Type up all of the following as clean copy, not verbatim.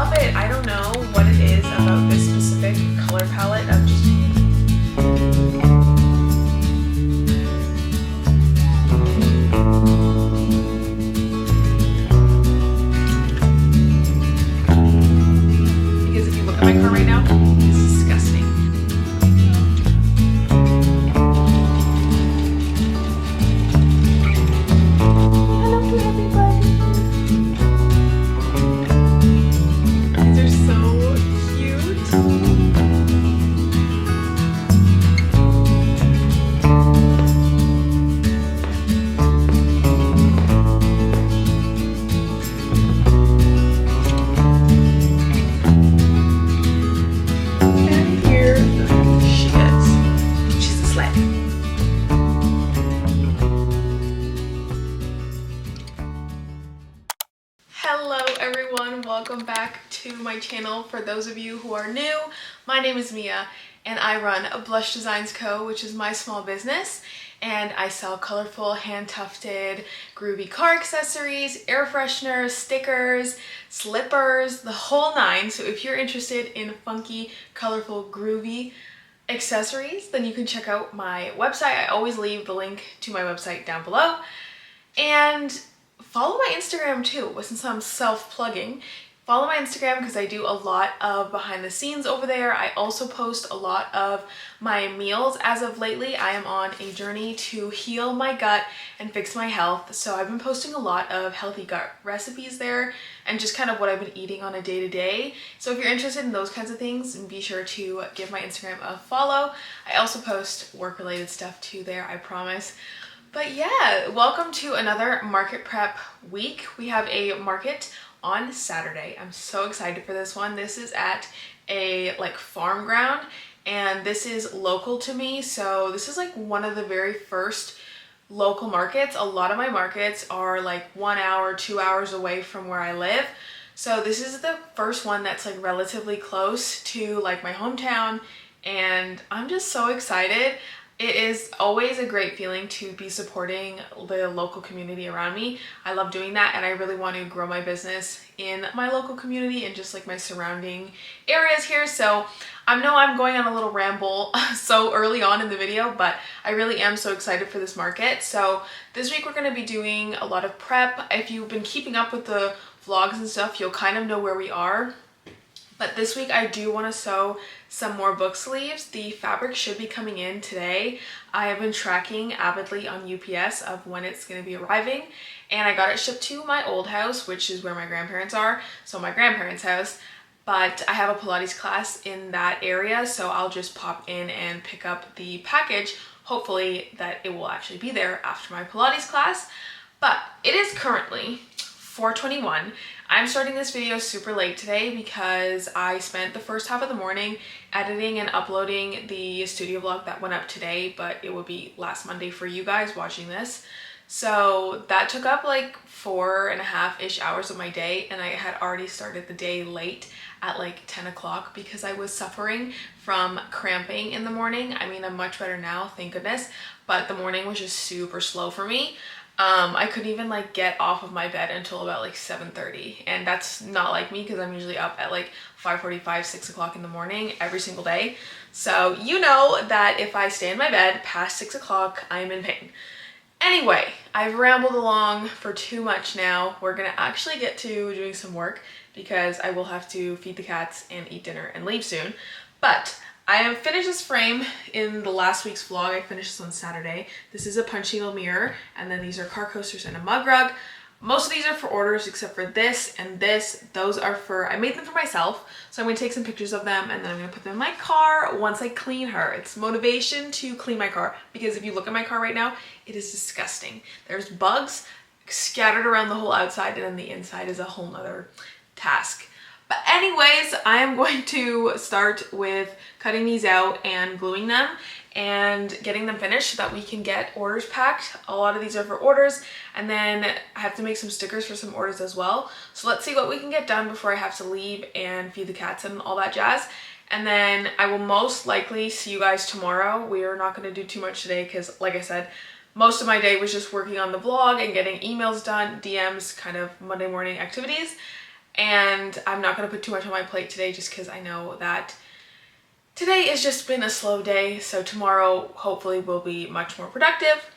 love it. I don't know what it is about this specific color palette. I'm just because if you look at my car right now, it's disgusting. Hello to everybody. These are so cute. And here she is. She's a sled. Hello everyone, welcome back to my channel. For those of you who are new, my name is Mia and I run a Blush Designs Co., which is my small business, and I sell colorful hand tufted groovy car accessories, air fresheners, stickers, slippers, the whole nine. So if you're interested in funky, colorful, groovy accessories, then you can check out my website. I always leave the link to my website down below. And follow my Instagram too, since I'm self-plugging. Follow my Instagram because I do a lot of behind the scenes over there. I also post a lot of my meals. As of lately, I am on a journey to heal my gut and fix my health. So I've been posting a lot of healthy gut recipes there and just kind of what I've been eating on a day-to-day. So if you're interested in those kinds of things, be sure to give my Instagram a follow. I also post work-related stuff too there, I promise. But yeah, welcome to another market prep week. We have a market on Saturday. I'm so excited for this one. This is at a farm ground and this is local to me. So this is one of the very first local markets. A lot of my markets are 1 hour, 2 hours away from where I live. So this is the first one that's relatively close to my hometown, and I'm just so excited. It is always a great feeling to be supporting the local community around me. I love doing that, and I really want to grow my business in my local community and just my surrounding areas here. So I know I'm going on a little ramble so early on in the video, but I really am so excited for this market. So this week we're going to be doing a lot of prep. If you've been keeping up with the vlogs and stuff, you'll kind of know where we are. But this week I do want to sew some more book sleeves. The fabric should be coming in today. I have been tracking avidly on UPS of when it's going to be arriving, and I got it shipped to my old house, which is where my grandparents are, so my grandparents' house. But I have a Pilates class in that area, so I'll just pop in and pick up the package, hopefully that it will actually be there after my Pilates class. But it is currently 4:21. I'm starting this video super late today because I spent the first half of the morning editing and uploading the studio vlog that went up today, but it will be last Monday for you guys watching this. So that took up 4.5-ish hours of my day, and I had already started the day late at 10 o'clock because I was suffering from cramping in the morning. I mean, I'm much better now, thank goodness, but the morning was just super slow for me. I couldn't even get off of my bed until about 7:30, and that's not like me because I'm usually up at 5:45, 6 o'clock in the morning every single day. So you know that if I stay in my bed past 6 o'clock, I'm in pain. Anyway, I've rambled along for too much now. We're gonna actually get to doing some work because I will have to feed the cats and eat dinner and leave soon. But I have finished this frame in the last week's vlog. I finished this on Saturday. This is a punch needle mirror, and then these are car coasters and a mug rug. Most of these are for orders except for this and this. Those are for, I made them for myself, so I'm gonna take some pictures of them and then I'm gonna put them in my car once I clean her. It's motivation to clean my car because if you look at my car right now, it is disgusting. There's bugs scattered around the whole outside, and then the inside is a whole nother task. But anyways, I am going to start with cutting these out and gluing them and getting them finished so that we can get orders packed. A lot of these are for orders, and then I have to make some stickers for some orders as well. So let's see what we can get done before I have to leave and feed the cats and all that jazz. And then I will most likely see you guys tomorrow. We are not going to do too much today because, like I said, most of my day was just working on the vlog and getting emails done, DMs, kind of Monday morning activities. and I'm not going to put too much on my plate today just because I know that today has just been a slow day, so tomorrow hopefully will be much more productive.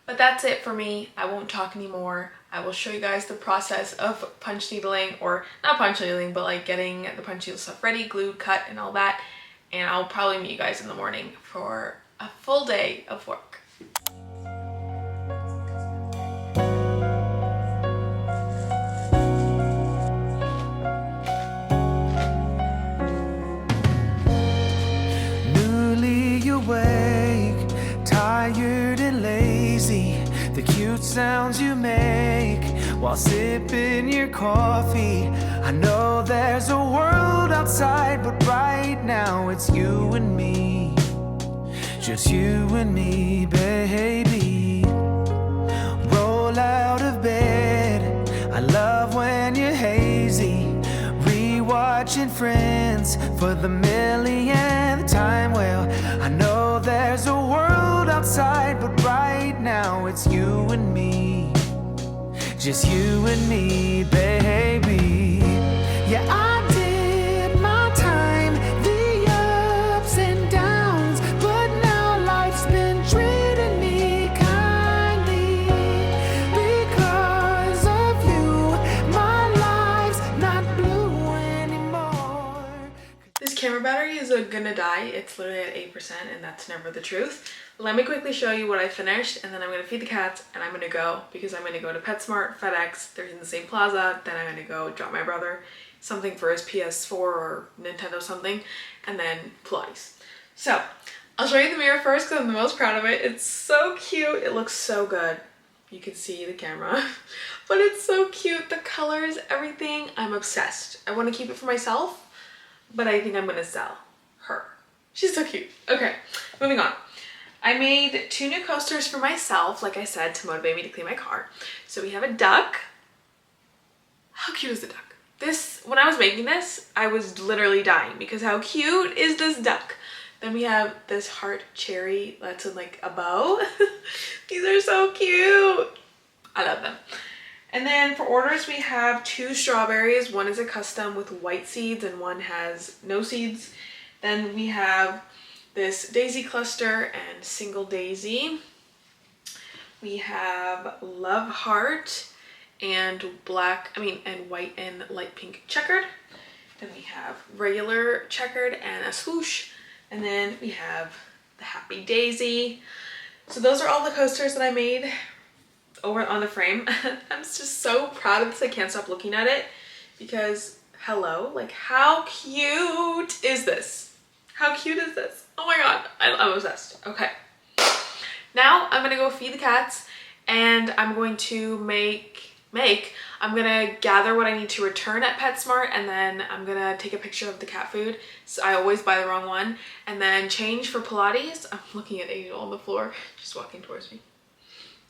But that's it for me. I won't talk anymore. I will show you guys the process of punch needling, or not punch needling, but like getting the punch needle stuff ready, glued, cut, and all that. And I'll probably meet you guys in the morning for a full day of work. Newly awake, tired and lazy, the cute sounds you make while sipping your coffee. I know there's a world outside, but right now it's you and me, just you and me, baby. Roll out of bed, I love when you're hazy, rewatching Friends for the millionth time. Well, I know there's a world outside, but right now it's you and me, just you and me, baby. Yeah, I did my time, the ups and downs, but now life's been treating me kindly. Because of you, my life's not blue anymore. This camera battery is gonna die. It's literally at 8%, and that's never the truth. Let me quickly show you what I finished, and then I'm gonna feed the cats, and I'm gonna go, because I'm gonna go to PetSmart, FedEx, they're in the same plaza, then I'm gonna go drop my brother something for his PS4 or Nintendo something, and then Pilates. So, I'll show you the mirror first because I'm the most proud of it. It's so cute. It looks so good. You can see the camera, but it's so cute. The colors, everything. I'm obsessed. I want to keep it for myself, but I think I'm gonna sell her. She's so cute. Okay, moving on. I made 2 new coasters for myself, like I said, to motivate me to clean my car. So we have a duck. How cute is the duck? This, when I was making this, I was literally dying because how cute is this duck? Then we have this heart cherry that's in like a bow. These are so cute. I love them. And then for orders, we have 2 strawberries. One is a custom with white seeds and one has no seeds. Then we have this daisy cluster and single daisy. We have love heart and and white and light pink checkered. Then we have regular checkered and a swoosh. And then we have the happy daisy. So those are all the coasters that I made over on the frame. I'm just so proud of this. I can't stop looking at it because hello, like how cute is this? How cute is this? Oh my god, I'm obsessed. Okay, now I'm gonna go feed the cats, and I'm going to I'm gonna gather what I need to return at PetSmart, and then I'm gonna take a picture of the cat food. So I always buy the wrong one, and then change for Pilates. I'm looking at Angel on the floor, just walking towards me.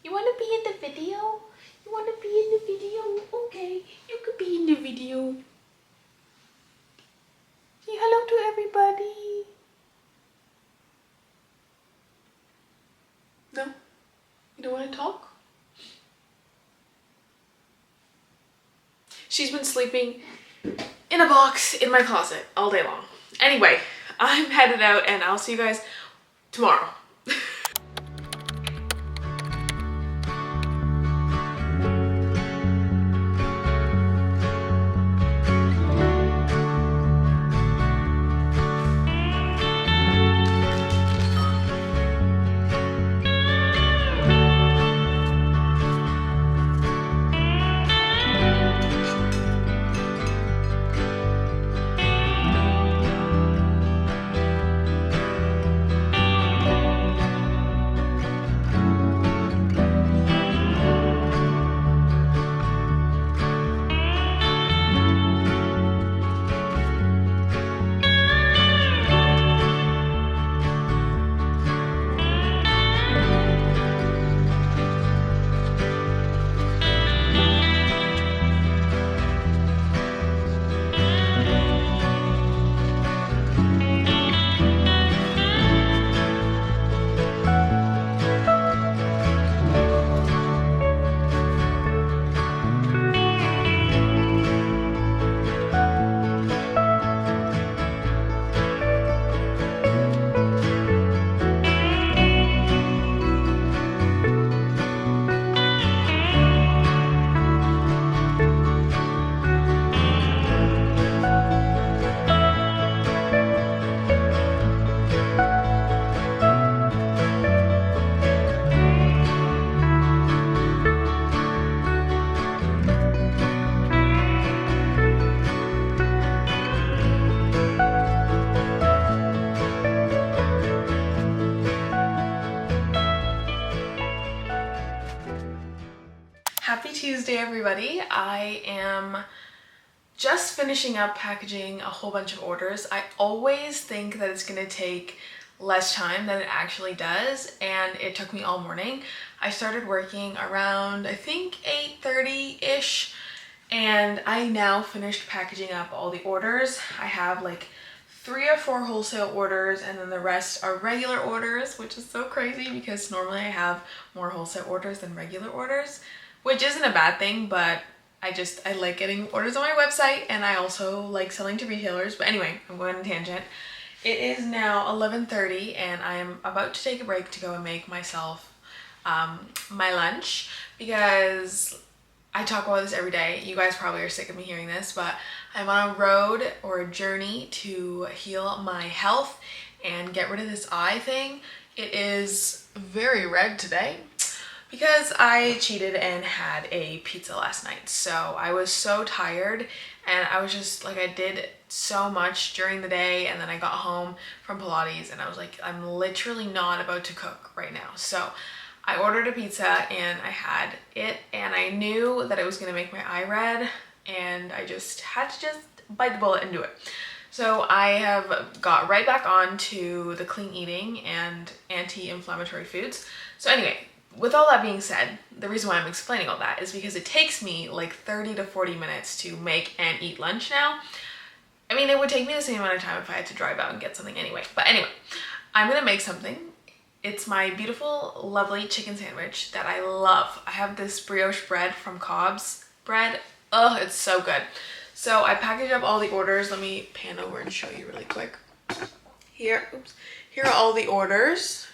You wanna be in the video? You wanna be in the video? Okay, you could be in the video. Say hello to everybody. No? You don't want to talk? She's been sleeping in a box in my closet all day long. Anyway, I'm headed out and I'll see you guys tomorrow. Tuesday, everybody. I am just finishing up packaging a whole bunch of orders. I always think that it's gonna take less time than it actually does, and it took me all morning. I started working around, I think, 8:30-ish, and I now finished packaging up all the orders. I have like 3 or 4 wholesale orders, and then the rest are regular orders, which is so crazy because normally I have more wholesale orders than regular orders, which isn't a bad thing, but I like getting orders on my website, and I also like selling to retailers. But anyway, I'm going on a tangent. It is now 11:30 and I am about to take a break to go and make myself my lunch, because I talk about this every day. You guys probably are sick of me hearing this, but I'm on a road or a journey to heal my health and get rid of this eye thing. It is very red today because I cheated and had a pizza last night. So I was so tired, and I was just like, I did so much during the day, and then I got home from Pilates and I was like, I'm literally not about to cook right now. So I ordered a pizza and I had it, and I knew that it was gonna make my eye red, and I just had to bite the bullet and do it. So I have got right back on to the clean eating and anti-inflammatory foods. So anyway, with all that being said, the reason why I'm explaining all that is because it takes me like 30 to 40 minutes to make and eat lunch now. I mean, it would take me the same amount of time if I had to drive out and get something anyway. But anyway, I'm gonna make something. It's my beautiful, lovely chicken sandwich that I love. I have this brioche bread from Cobb's bread. Oh, it's so good. So I packaged up all the orders. Let me pan over and show you really quick. Here are all the orders.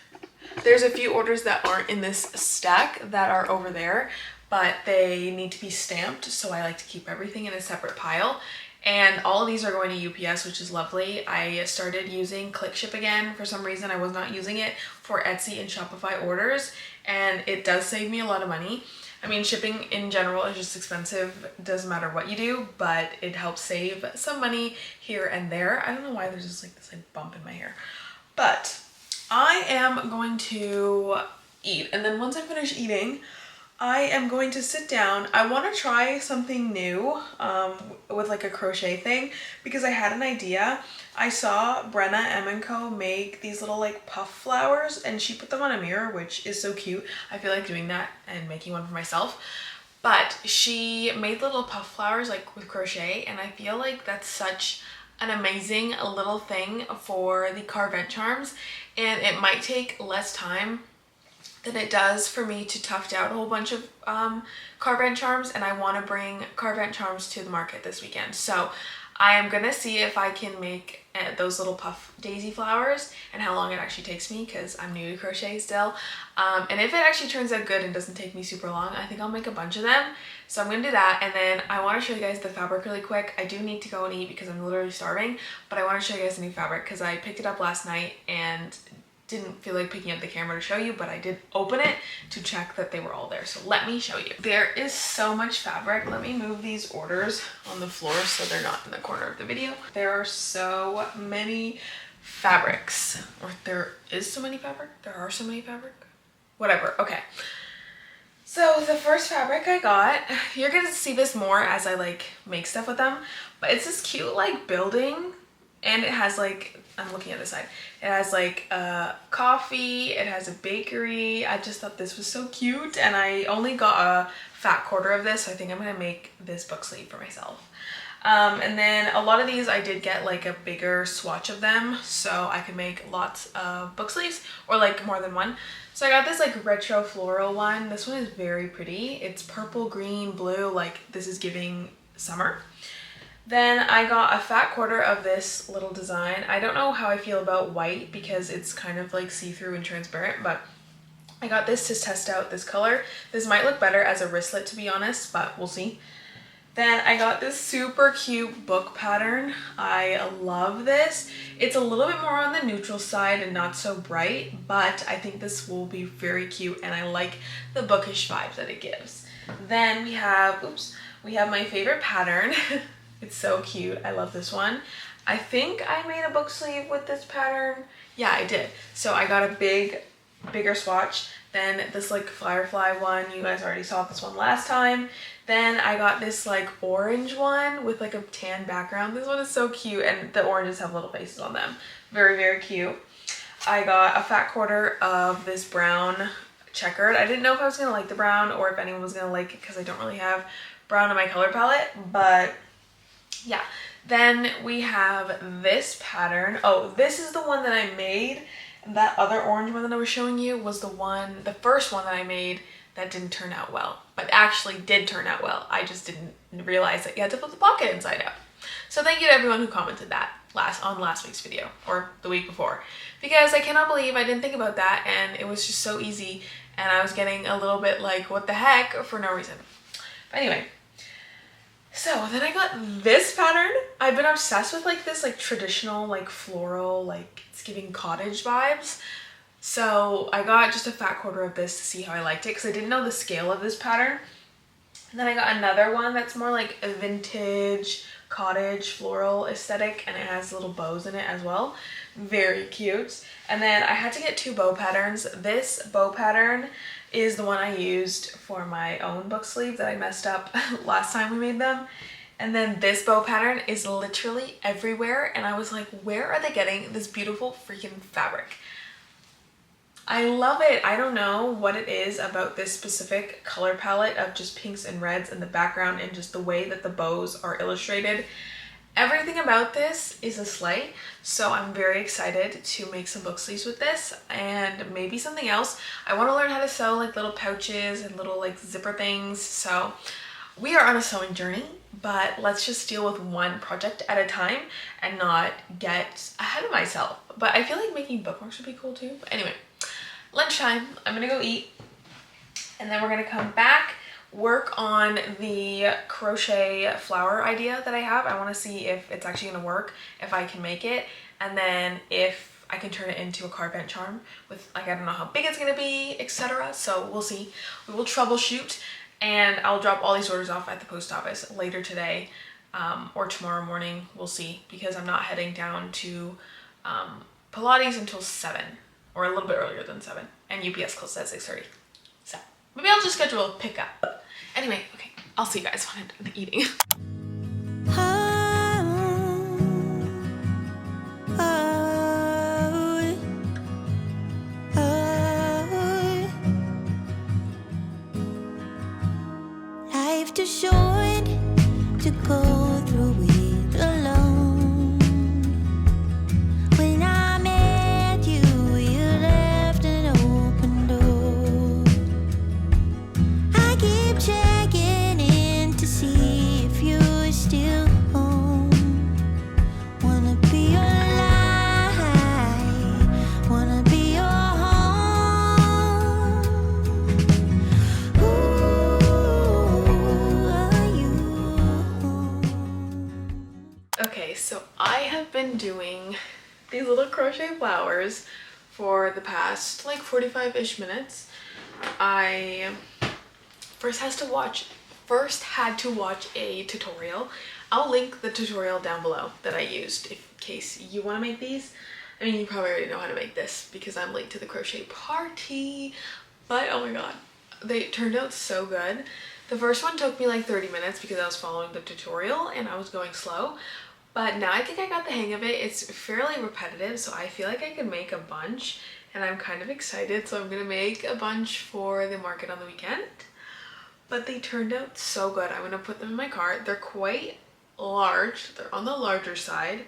There's a few orders that aren't in this stack that are over there, but they need to be stamped, so I like to keep everything in a separate pile. And all of these are going to UPS, which is lovely. I started using ClickShip again. For some reason, I was not using it for Etsy and Shopify orders, and it does save me a lot of money. I mean, shipping in general is just expensive. It doesn't matter what you do, but it helps save some money here and there. I don't know why there's just like this like bump in my hair. But I am going to eat, and then once I finish eating, I am going to sit down. I want to try something new with like a crochet thing, because I had an idea. I saw Brenna M & Co make these little like puff flowers, and she put them on a mirror, which is so cute. I feel like doing that and making one for myself. But she made little puff flowers like with crochet, and I feel like that's such an amazing little thing for the Carvent charms, and it might take less time than it does for me to tuft out a whole bunch of Carvent charms, and I want to bring Carvent charms to the market this weekend. So I am gonna see if I can make those little puff daisy flowers and how long it actually takes me, because I'm new to crochet still. And if it actually turns out good and doesn't take me super long, I think I'll make a bunch of them. So I'm gonna do that, and then I want to show you guys the fabric really quick. I do need to go and eat because I'm literally starving, but I want to show you guys the new fabric because I picked it up last night and didn't feel like picking up the camera to show you, but I did open it to check that they were all there. So let me show you. There is so much fabric. Let me move these orders on the floor so they're not in the corner of the video. There are so many fabrics, or there is so many fabric. There are so many fabric. Whatever, okay. So the first fabric I got, you're gonna see this more as I like make stuff with them, but it's this cute like building, and it has like, I'm looking at the side, it has like a coffee, it has a bakery. I just thought this was so cute, and I only got a fat quarter of this, so I think I'm gonna make this book sleeve for myself. And then a lot of these I did get like a bigger swatch of them, so I could make lots of book sleeves, or like more than one. So I got this like retro floral one. This one is very pretty. It's purple, green, blue, like this is giving summer. Then I got a fat quarter of this little design. I don't know how I feel about white because it's kind of like see-through and transparent, but I got this to test out this color. This might look better as a wristlet, to be honest, but we'll see. Then I got this super cute book pattern. I love this. It's a little bit more on the neutral side and not so bright, but I think this will be very cute, and I like the bookish vibe that it gives. Then we have, we have my favorite pattern. It's so cute. I love this one. I think I made a book sleeve with this pattern. Yeah, I did. So I got a big bigger swatch. Then this like Firefly one, you guys already saw this one last time. Then I got this like orange one with like a tan background. This one is so cute, and the oranges have little faces on them. Very, very cute. I got a fat quarter of this brown checkered. I didn't know if I was gonna like the brown or if anyone was gonna like it because I don't really have brown in my color palette, but yeah. Then we have this pattern. Oh, this is the one that I made. That other orange one that I was showing you was the first one that I made that didn't turn out well, but actually did turn out well. I just didn't realize that you had to flip the pocket inside out. So thank you to everyone who commented that on last week's video, or the week before, because I cannot believe I didn't think about that, and it was just so easy, and I was getting a little bit like, what the heck, for no reason. But anyway, so then I got this pattern. I've been obsessed with like this like traditional like floral, like it's giving cottage vibes. So I got just a fat quarter of this to see how I liked it because I didn't know the scale of this pattern. And then I got another one that's more like a vintage cottage floral aesthetic, and it has little bows in it as well. Very cute. And then I had to get two bow patterns. This bow pattern is the one I used for my own book sleeve that I messed up last time we made them. And then this bow pattern is literally everywhere, and I was like, where are they getting this beautiful freaking fabric? I love it. I don't know what it is about this specific color palette of just pinks and reds in the background and just the way that the bows are illustrated. Everything about this is a slay, so I'm very excited to make some book sleeves with this and maybe something else. I want to learn how to sew like little pouches and little like zipper things, so we are on a sewing journey, but let's just deal with one project at a time and not get ahead of myself. But I feel like making bookmarks would be cool too. But anyway, lunchtime, I'm gonna go eat, and then we're gonna come back, work on the crochet flower idea that I have. I want to see if it's actually going to work, if I can make it, and then if I can turn it into a card vent charm with, like, I don't know how big it's going to be, etc. So we'll see. We will troubleshoot, and I'll drop all these orders off at the post office later today or tomorrow morning. We'll see, because I'm not heading down to Pilates until 7, or a little bit earlier than 7, and UPS closes at 6:30. So maybe I'll just schedule a pickup. Anyway, okay, I'll see you guys when I'm done eating. Life too short to go through it alone. When I met you, you left an open door. I keep checking in to see if you're still home. Wanna be your light, wanna be your home. Ooh, are you home? Okay, so I have been doing these little crochet flowers for the past like 45-ish minutes. I first had to watch a tutorial. I'll link the tutorial down below that I used in case you want to make these. I mean, you probably already know how to make this because I'm late to the crochet party, but oh my god, they turned out so good. The first one took me like 30 minutes because I was following the tutorial and I was going slow, but now I think I got the hang of it. It's fairly repetitive, so I feel like I can make a bunch, and I'm kind of excited, so I'm gonna make a bunch for the market on the weekend. But they turned out so good. I'm gonna put them in my cart. They're quite large. They're on the larger side,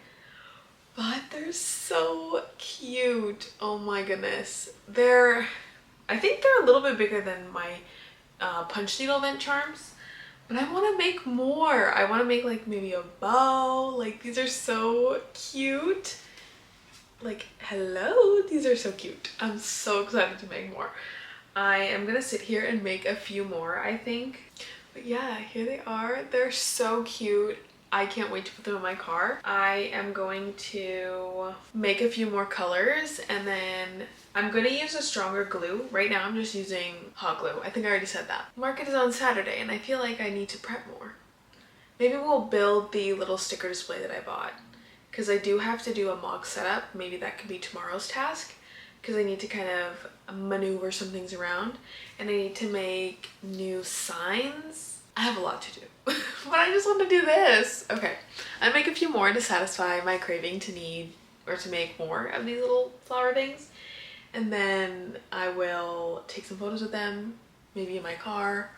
but they're so cute. Oh my goodness. I think they're a little bit bigger than my punch needle vent charms, but I want to make more. I want to make like maybe a bow. Like, these are so cute. Like, hello, these are so cute. I'm so excited to make more. I am gonna sit here and make a few more, I think. But yeah, here they are. They're so cute. I can't wait to put them in my car. I am going to make a few more colors, and then I'm gonna use a stronger glue. Right now I'm just using hot glue. I think I already said that. Market is on Saturday, and I feel like I need to prep more. Maybe we'll build the little sticker display that I bought, because I do have to do a mock setup. Maybe that could be tomorrow's task, because I need to kind of maneuver some things around, and I need to make new signs. I have a lot to do, but I just want to do this. Okay, I make a few more to satisfy my craving to need or to make more of these little flower things, and then I will take some photos of them, maybe in my car,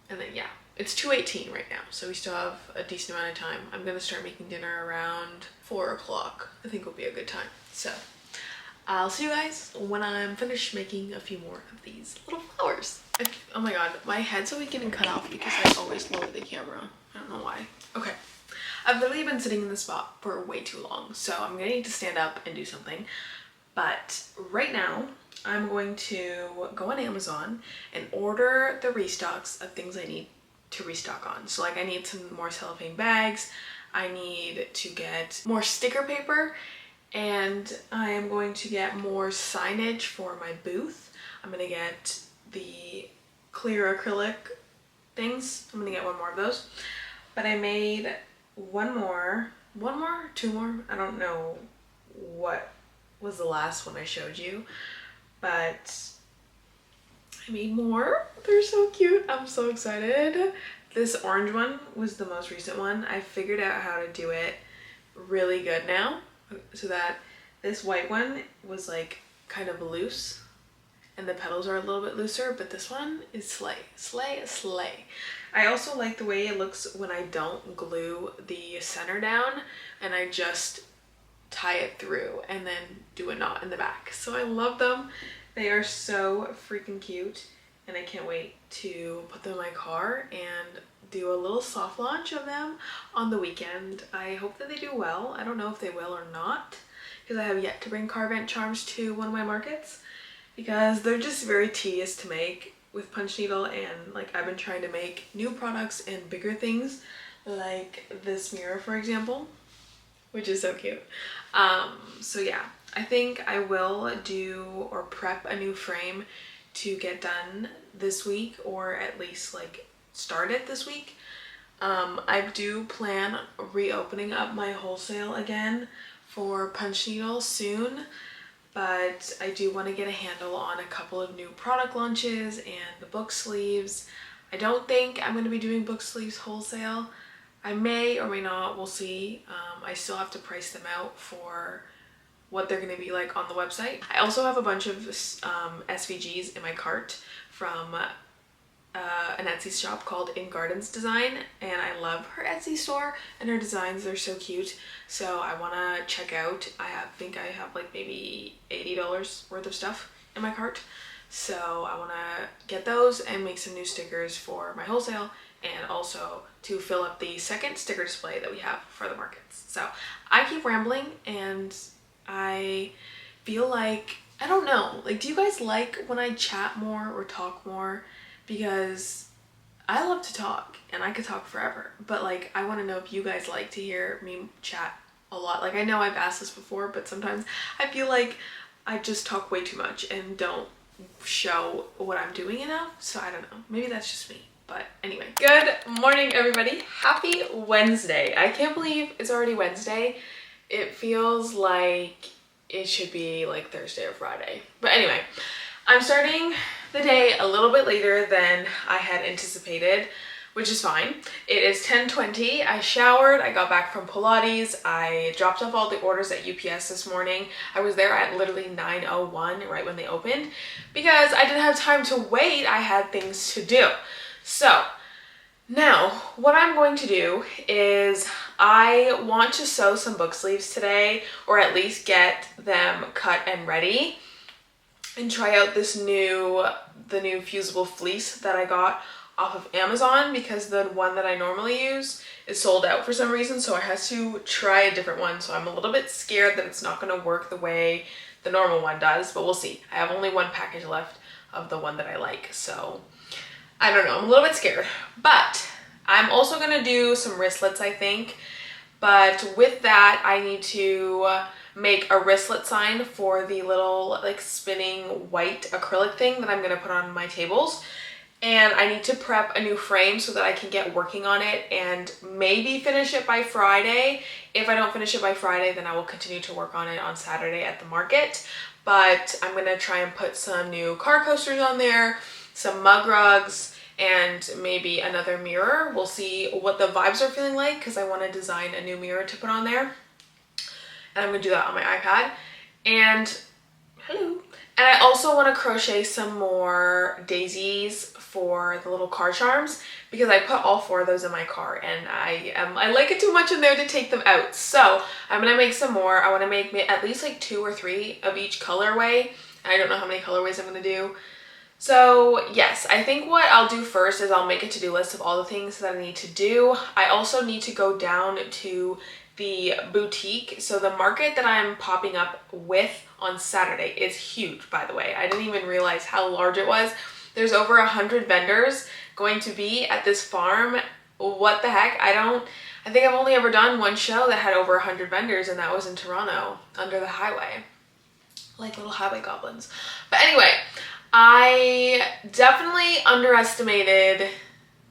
and then yeah. It's 2:18 right now, so we still have a decent amount of time. I'm gonna start making dinner around 4 o'clock. I think will be a good time. So I'll see you guys when I'm finished making a few more of these little flowers. Oh my god, my head's always getting cut off because I always lower the camera. I don't know why. Okay, I've literally been sitting in this spot for way too long, so I'm gonna need to stand up and do something. But right now, I'm going to go on Amazon and order the restocks of things I need to restock on. So like I need some more cellophane bags, I need to get more sticker paper, and I am going to get more signage for my booth. I'm gonna get the clear acrylic things. I'm gonna get one more of those. But I made two more, I don't know what was the last one I showed you, but I made more. They're so cute. I'm so excited. This orange one was the most recent one. I figured out how to do it really good now, so that this white one was like kind of loose and the petals are a little bit looser, but this one is slay. I also like the way it looks when I don't glue the center down and I just tie it through and then do a knot in the back. So I love them. They are so freaking cute, and I can't wait to put them in my car and do a little soft launch of them on the weekend. I hope that they do well. I don't know if they will or not, because I have yet to bring Carvent charms to one of my markets, because they're just very tedious to make with punch needle, and like I've been trying to make new products and bigger things, like this mirror for example, which is so cute. So yeah, I think I will do or prep a new frame to get done this week, or at least like start it this week. I do plan reopening up my wholesale again for punch needle soon, but I do want to get a handle on a couple of new product launches and the book sleeves. I don't think I'm going to be doing book sleeves wholesale. I may or may not, we'll see. I still have to price them out for what they're going to be like on the website. I also have a bunch of SVGs in my cart from an Etsy shop called In Gardens Design, and I love her Etsy store and her designs. They're so cute, so I want to check out. I think I have like maybe $80 worth of stuff in my cart, so I want to get those and make some new stickers for my wholesale, and also to fill up the second sticker display that we have for the markets. So I keep rambling, and I feel like, I don't know, like, do you guys like when I chat more or talk more? Because I love to talk and I could talk forever, but like I want to know if you guys like to hear me chat a lot. Like I know I've asked this before, but sometimes I feel like I just talk way too much and don't show what I'm doing enough. So I don't know, maybe that's just me. But anyway, good morning everybody. Happy Wednesday. I can't believe it's already Wednesday. It feels like it should be like Thursday or Friday. But anyway, I'm starting the day a little bit later than I had anticipated, which is fine. It is 10:20. I showered, I got back from Pilates, I dropped off all the orders at UPS this morning. I was there at literally 9:01, right when they opened, because I didn't have time to wait. I had things to do. So now what I'm going to do is I want to sew some book sleeves today, or at least get them cut and ready, and try out the new fusible fleece that I got off of Amazon, because the one that I normally use is sold out for some reason, so I had to try a different one. So I'm a little bit scared that it's not going to work the way the normal one does, but we'll see. I have only one package left of the one that I like, so I don't know, I'm a little bit scared. But I'm also going to do some wristlets, I think, but with that I need to make a wristlet sign for the little like spinning white acrylic thing that I'm going to put on my tables, and I need to prep a new frame so that I can get working on it and maybe finish it by Friday If I don't finish it by Friday, then I will continue to work on it on Saturday at the market. But I'm gonna try and put some new car coasters on there, some mug rugs, and maybe another mirror. We'll see what the vibes are feeling like because I want to design a new mirror to put on there. And I'm gonna do that on my iPad. And hello. And I also want to crochet some more daisies for the little car charms because I put all 4 of those in my car and I like it too much in there to take them out. So I'm gonna make some more. I want to make at least like 2 or 3 of each colorway. I don't know how many colorways I'm gonna do. So yes, I think what I'll do first is I'll make a to-do list of all the things that I need to do. I also need to go down to the boutique. So the market that I'm popping up with on Saturday is huge, by the way. I didn't even realize how large it was. There's over 100 vendors going to be at this farm. What the heck? I think I've only ever done one show that had over 100 vendors, and that was in Toronto under the highway, like little highway goblins. But anyway, I definitely underestimated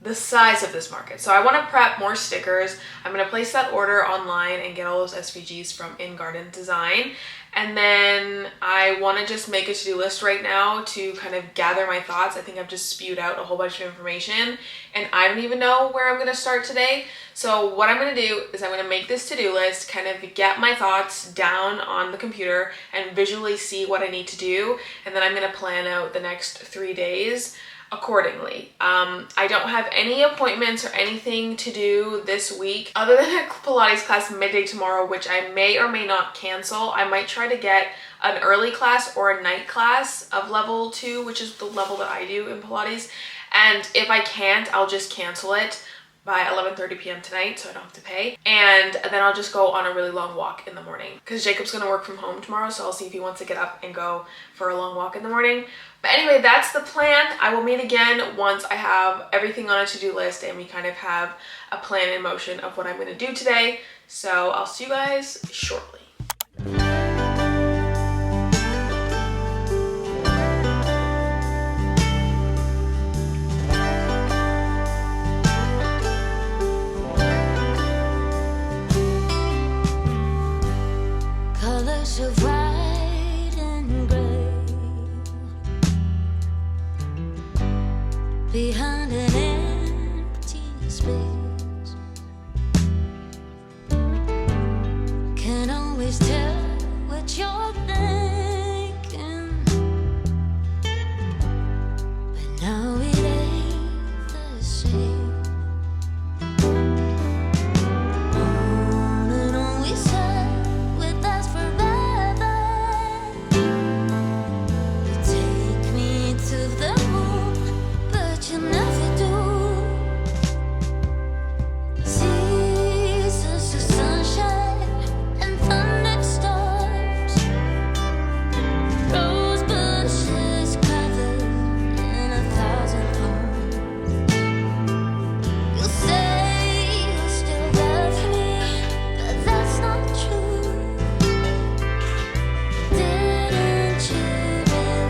the size of this market. So I want to prep more stickers. I'm going to place that order online and get all those SVGs from In Garden Design. And then I want to just make a to-do list right now to kind of gather my thoughts. I think I've just spewed out a whole bunch of information and I don't even know where I'm going to start today. So what I'm going to do is I'm going to make this to-do list, kind of get my thoughts down on the computer and visually see what I need to do. And then I'm going to plan out the next 3 days accordingly. I don't have any appointments or anything to do this week other than a Pilates class midday tomorrow, which I may or may not cancel. I might try to get an early class or a night class of level 2, which is the level that I do in Pilates. And if I can't, I'll just cancel it by 11:30 p.m. tonight so I don't have to pay. And then I'll just go on a really long walk in the morning because Jacob's gonna work from home tomorrow, so I'll see if he wants to get up and go for a long walk in the morning. But anyway, that's the plan. I will meet again once I have everything on a to-do list and we kind of have a plan in motion of what I'm gonna do today. So I'll see you guys shortly. Colors of white and gray behind an empty space. Can't always tell what you're thinking, but now it ain't the same. On and on we said with us forever. You take me to the moon, but you never do. Seasons of sunshine and thunderstorms, rose bushes covered in 1,000 thorns. You say you still love me, but that's not true. Didn't you realize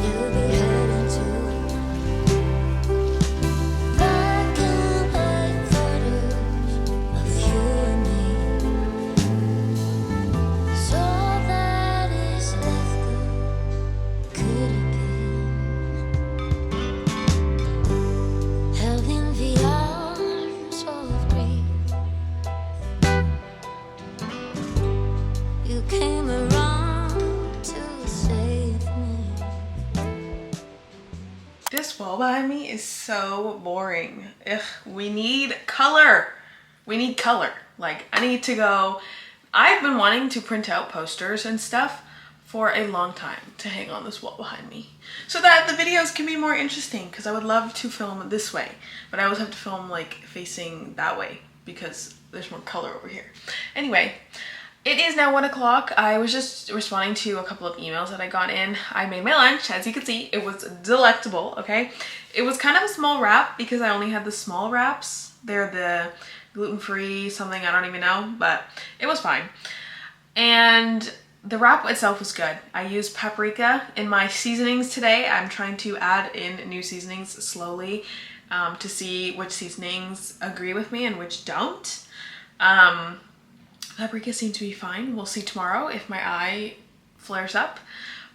you'll be heading to black and white photos of you and me? So that is left could have been held in the arms of grief. You came around to save me. This wall behind me is so boring. Ugh, we need color. We need color. Like, I need to go. I've been wanting to print out posters and stuff for a long time to hang on this wall behind me so that the videos can be more interesting, because I would love to film this way, but I always have to film like facing that way because there's more color over here. Anyway, it is now 1 o'clock. I was just responding to a couple of emails that I got in. I made my lunch, as you can see. It was delectable, okay? It was kind of a small wrap because I only had the small wraps. They're the gluten-free something, I don't even know, but it was fine. And the wrap itself was good. I used paprika in my seasonings today. I'm trying to add in new seasonings slowly to see which seasonings agree with me and which don't. paprika seemed to be fine. We'll see tomorrow if my eye flares up.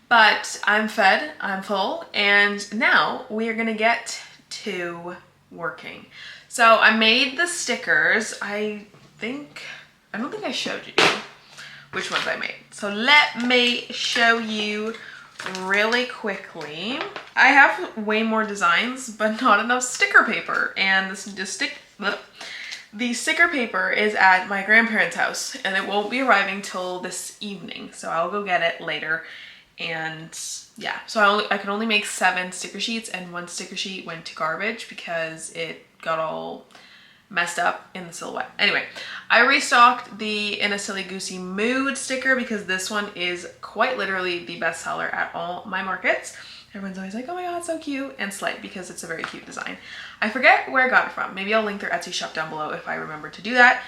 But I'm fed, I'm full, and now we are gonna get to working. So I made the stickers. I don't think I showed you which ones I made. So let me show you really quickly. I have way more designs, but not enough sticker paper. And the sticker paper is at my grandparents' house, and it won't be arriving till this evening. So I'll go get it later. And yeah, so I could only make 7 sticker sheets, and 1 sticker sheet went to garbage because it got all messed up in the silhouette. Anyway, I restocked the In a Silly Goosey Mood sticker because this one is quite literally the best seller at all my markets. Everyone's always like, oh my god, so cute, and slight because it's a very cute design. I forget where I got it from. Maybe I'll link their Etsy shop down below if I remember to do that,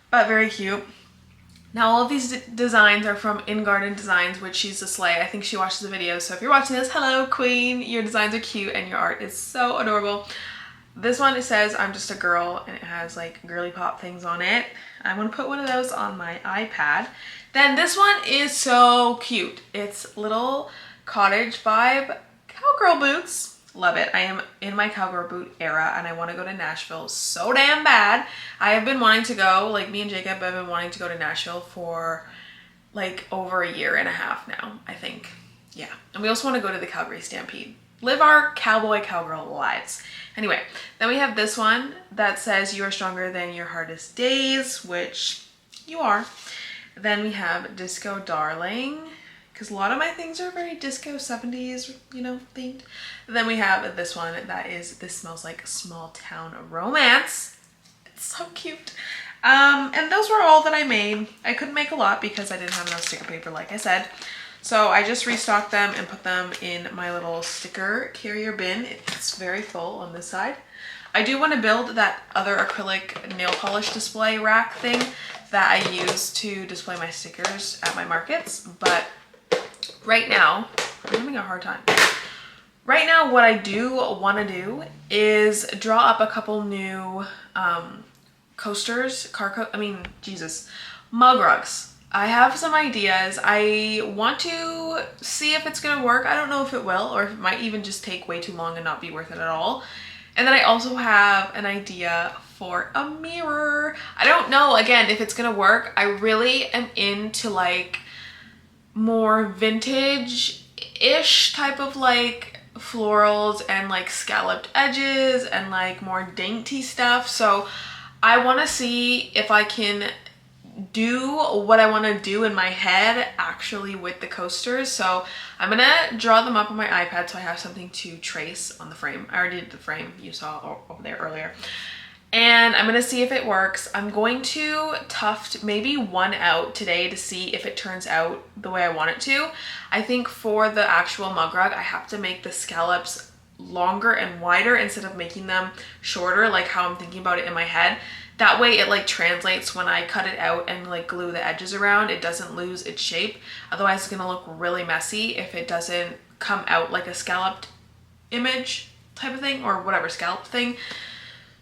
but very cute. Now all of these designs are from In Garden Designs, which she's a slay. I think she watches the videos, so if you're watching this, hello queen, your designs are cute and your art is so adorable. This one, it says I'm just a girl, and it has like girly pop things on it. I'm gonna put one of those on my iPad. Then this one is so cute. It's little cottage vibe cowgirl boots. Love it. I am in my cowgirl boot era, and I want to go to Nashville so damn bad. I have been wanting to go, like me and Jacob have been wanting to go to Nashville for like over a year and a half now, I think. Yeah. And we also want to go to the Calgary Stampede. Live our cowboy cowgirl lives. Anyway, then we have this one that says you are stronger than your hardest days, which you are. Then we have Disco Darling, because a lot of my things are very disco 70s, you know, themed. Then we have this one that is This Smells Like Small Town Romance. It's so cute. And those were all that I made. I couldn't make a lot because I didn't have enough sticker paper, like I said. So I just restocked them and put them in my little sticker carrier bin. It's very full on this side. I do want to build that other acrylic nail polish display rack thing that I use to display my stickers at my markets. But right now, I'm having a hard time. Right now, what I do want to do is draw up a couple new coasters, mug rugs. I have some ideas. I want to see if it's gonna work. I don't know if it will, or if it might even just take way too long and not be worth it at all. And then I also have an idea for a mirror. I don't know, again, if it's gonna work. I really am into like more vintage-ish type of like florals and like scalloped edges and like more dainty stuff. So I want to see if I can do what I want to do in my head actually with the coasters. So I'm gonna draw them up on my iPad so I have something to trace on the frame. I already did the frame you saw over there earlier. And I'm gonna see if it works. I'm going to tuft maybe one out today to see if it turns out the way I want it to. I think for the actual mug rug, I have to make the scallops longer and wider instead of making them shorter, like how I'm thinking about it in my head. That way it like translates when I cut it out and like glue the edges around. It doesn't lose its shape. Otherwise it's gonna look really messy if it doesn't come out like a scalloped image type of thing, or whatever, scalloped thing.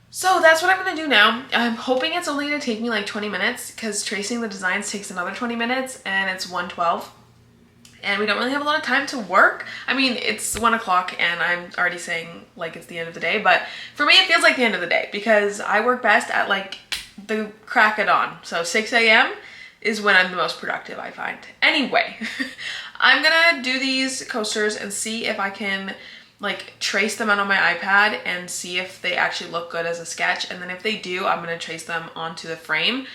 So that's what I'm gonna do now. I'm hoping it's only gonna take me like 20 minutes because tracing the designs takes another 20 minutes and it's 1:12. And we don't really have a lot of time to work. I mean, it's 1 o'clock and I'm already saying like it's the end of the day, but for me it feels like the end of the day because I work best at like the crack of dawn. So 6 a.m. is when I'm the most productive, I find. Anyway, I'm gonna do these coasters and see if I can like trace them out on my iPad and see if they actually look good as a sketch. And then if they do, I'm gonna trace them onto the frame.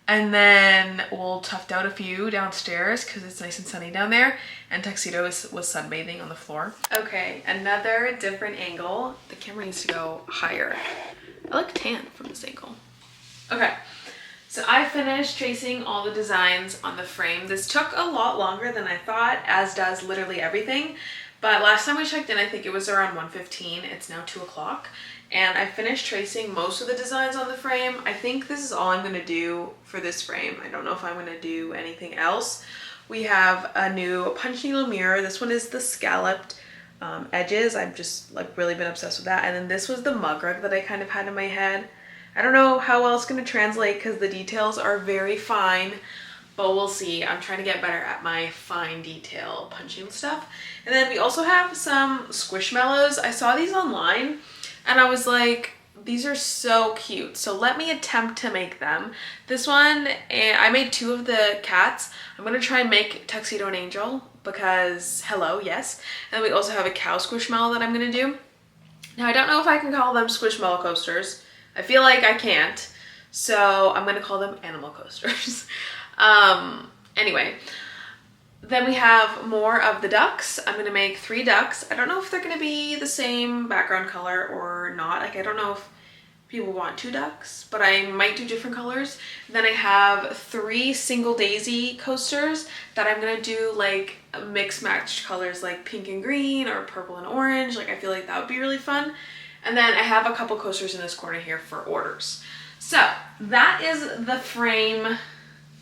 And then we'll tuft out a few downstairs because it's nice and sunny down there. And Tuxedo was sunbathing on the floor. Okay, another different angle. The camera needs to go higher. I look tan from this angle. Okay, so I finished tracing all the designs on the frame. This took a lot longer than I thought, as does literally everything. But last time we checked in, I think it was around 1:15. It's now 2 o'clock. And I finished tracing most of the designs on the frame. I think this is all I'm gonna do for this frame. I don't know if I'm gonna do anything else. We have a new punch needle mirror. This one is the scalloped edges. I've just like really been obsessed with that. And then this was the mug rug that I kind of had in my head. I don't know how well it's going to translate because the details are very fine, but we'll see. I'm trying to get better at my fine detail punching stuff. And then we also have some squishmallows. I saw these online and I was like, these are so cute. So let me attempt to make them. This one, I made 2 of the cats. I'm gonna try and make Tuxedo and Angel because hello, yes. And then we also have a cow squishmallow that I'm gonna do. Now I don't know if I can call them squishmallow coasters. I feel like I can't. So I'm gonna call them animal coasters. Anyway, then we have more of the ducks. I'm gonna make 3 ducks. I don't know if they're gonna be the same background color or not. Like I don't know if people want 2 ducks, but I might do different colors. Then I have 3 single daisy coasters that I'm gonna do like mix matched colors like pink and green or purple and orange. Like I feel like that would be really fun. And then I have a couple coasters in this corner here for orders. So that is the frame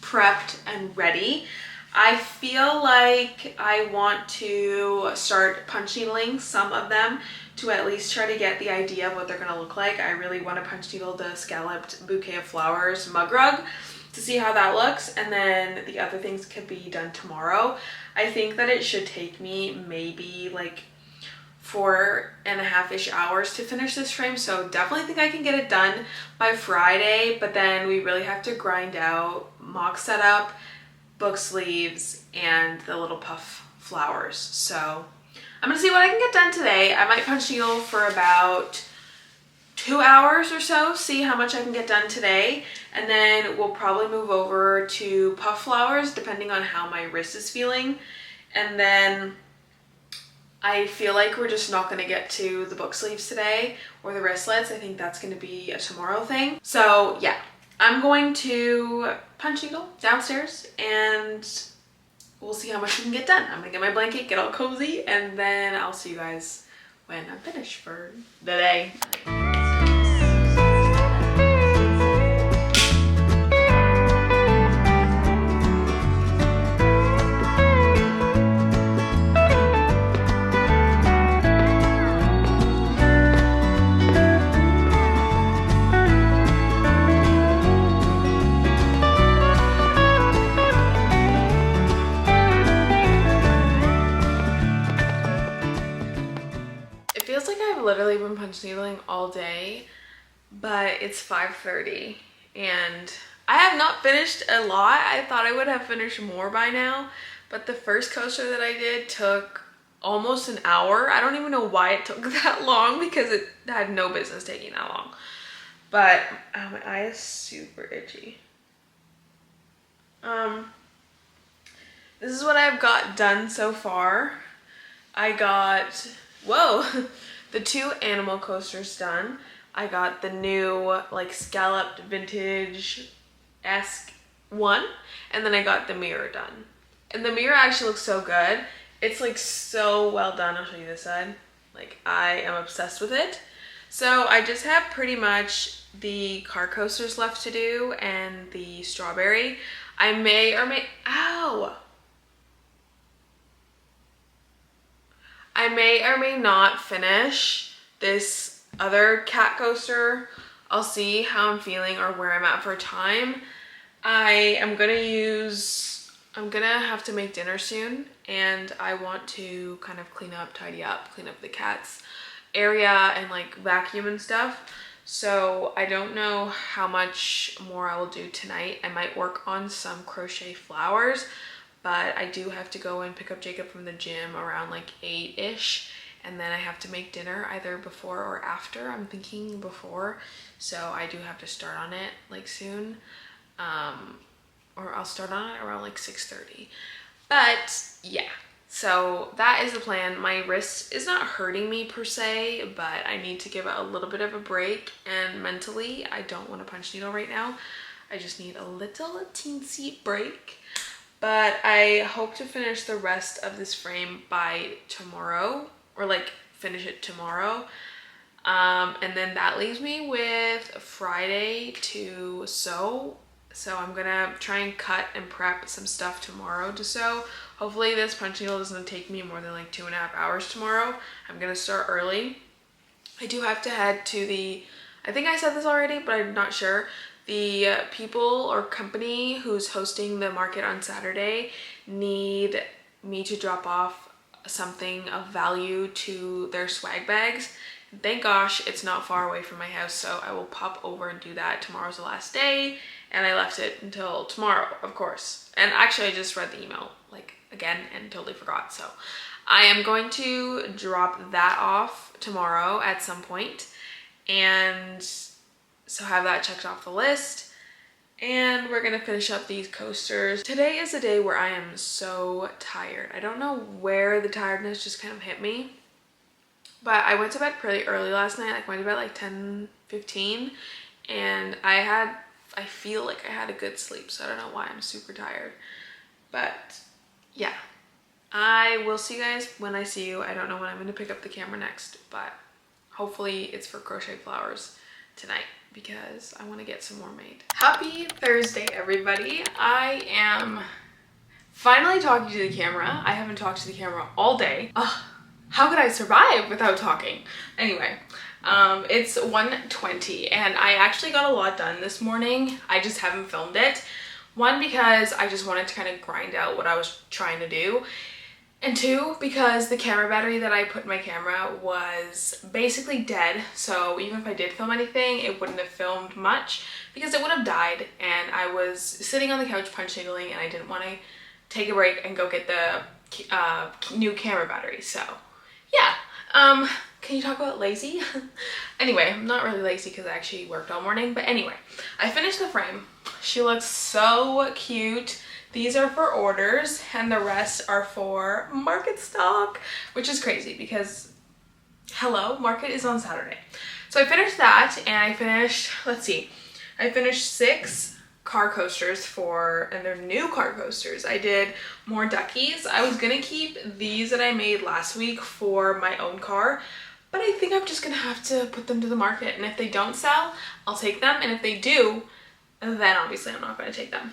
prepped and ready. I feel like I want to start punch needling some of them to at least try to get the idea of what they're gonna look like. I really want to punch needle the scalloped bouquet of flowers mug rug to see how that looks, and then the other things could be done tomorrow. I think that it should take me maybe like 4.5-ish hours to finish this frame, so definitely think I can get it done by Friday, but then we really have to grind out mock setup, book sleeves, and the little puff flowers. So I'm gonna see what I can get done today. I might punch needle for about 2 hours or so, see how much I can get done today, and then we'll probably move over to puff flowers depending on how my wrist is feeling. And then I feel like we're just not going to get to the book sleeves today or the wristlets. I think that's going to be a tomorrow thing. So yeah, I'm going to punch needle downstairs and we'll see how much we can get done. I'm going to get my blanket, get all cozy, and then I'll see you guys when I'm finished for the day. Literally been punch needling all day, but it's 5:30 and I have not finished a lot. I thought I would have finished more by now, but the first coaster that I did took almost an hour. I don't even know why it took that long because it had no business taking that long. But my eye is super itchy. This is what I've got done so far. I got, whoa, the 2 animal coasters done. I got the new like scalloped vintage-esque one, and then I got the mirror done. And the mirror actually looks so good. It's like so well done. I'll show you this side. Like I am obsessed with it. So I just have pretty much the car coasters left to do and the strawberry. I may or may, ow! I may or may not finish this other cat coaster. I'll see how I'm feeling or where I'm at for time. I'm gonna have to make dinner soon, and I want to kind of clean up the cat's area and like vacuum and stuff. So I don't know how much more I will do tonight. I might work on some crochet flowers, but I do have to go and pick up Jacob from the gym around like 8-ish, and then I have to make dinner either before or after. I'm thinking before, so I do have to start on it like soon, or I'll start on it around like 6:30. But yeah, so that is the plan. My wrist is not hurting me per se, but I need to give it a little bit of a break, and mentally I don't want to punch needle right now. I just need a little teensy break. But I hope to finish the rest of this frame by tomorrow, or like finish it tomorrow. And then that leaves me with Friday to sew. So I'm gonna try and cut and prep some stuff tomorrow to sew. Hopefully this punch needle doesn't take me more than like 2.5 hours tomorrow. I'm gonna start early. I do have to head to the, I think I said this already, but I'm not sure. The people or company who's hosting the market on Saturday need me to drop off something of value to their swag bags. Thank gosh it's not far away from my house, so I will pop over and do that. Tomorrow's the last day, and I left it until tomorrow, of course. And actually I just read the email like again and totally forgot, so I am going to drop that off tomorrow at some point, and so have that checked off the list. And we're gonna finish up these coasters. Today is a day where I am so tired. I don't know where the tiredness just kind of hit me, but I went to bed pretty early last night. Like went to bed like 10:15, and I feel like I had a good sleep, so I don't know why I'm super tired. But yeah, I will see you guys when I see you. I don't know when I'm gonna pick up the camera next, but hopefully it's for crochet flowers tonight because I want to get some more made. Happy Thursday, everybody. I am finally talking to the camera. I haven't talked to the camera all day. Ugh, how could I survive without talking? Anyway, it's 1:20 and I actually got a lot done this morning. I just haven't filmed it. One, because I just wanted to kind of grind out what I was trying to do. And two, because the camera battery that I put in my camera was basically dead. So even if I did film anything, it wouldn't have filmed much because it would have died. And I was sitting on the couch punch needling and I didn't want to take a break and go get the new camera battery. So yeah, can you talk about lazy? Anyway, I'm not really lazy because I actually worked all morning. But anyway, I finished the frame. She looks so cute. These are for orders and the rest are for market stock, which is crazy because, hello, market is on Saturday. So I finished that and I finished, let's see, I finished 6 car coasters and they're new car coasters. I did more duckies. I was gonna keep these that I made last week for my own car, but I think I'm just gonna have to put them to the market, and if they don't sell, I'll take them, and if they do, then obviously I'm not gonna take them.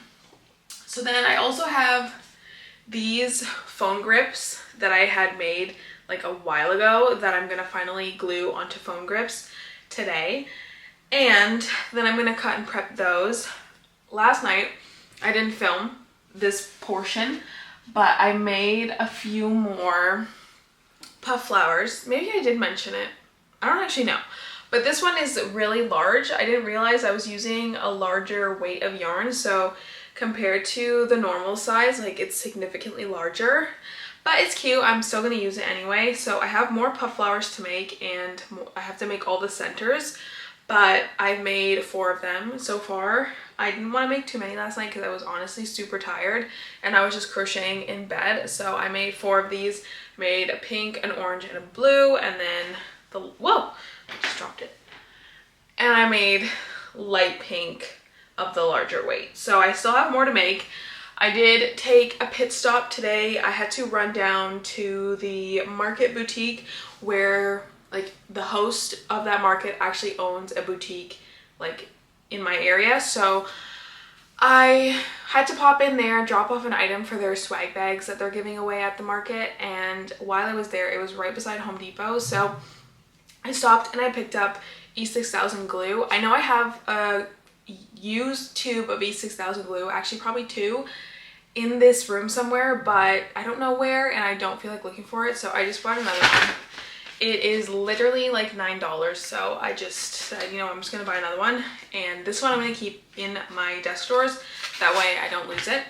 So then I also have these phone grips that I had made like a while ago that I'm gonna finally glue onto phone grips today. And then I'm gonna cut and prep those. Last night, I didn't film this portion, but I made a few more puff flowers. Maybe I did mention it. I don't actually know. But this one is really large. I didn't realize I was using a larger weight of yarn, so compared to the normal size, like it's significantly larger, but it's cute. I'm still gonna use it anyway. So I have more puff flowers to make, and I have to make all the centers, but I've made 4 of them so far. I didn't want to make too many last night because I was honestly super tired and I was just crocheting in bed. So I made 4 of these, made a pink, an orange, and a blue, and then whoa, I just dropped it. And I made light pink of the larger weight. So I still have more to make. I did take a pit stop today. I had to run down to the market boutique where like the host of that market actually owns a boutique like in my area. So I had to pop in there and drop off an item for their swag bags that they're giving away at the market. And while I was there, it was right beside Home Depot. So I stopped and I picked up E6000 glue. I know I have a used tube of E6000 glue, actually probably 2 in this room somewhere, but I don't know where and I don't feel like looking for it, so I just bought another one. It is literally like $9, so I just said, you know, I'm just gonna buy another one, and this one I'm gonna keep in my desk drawers, that way I don't lose it.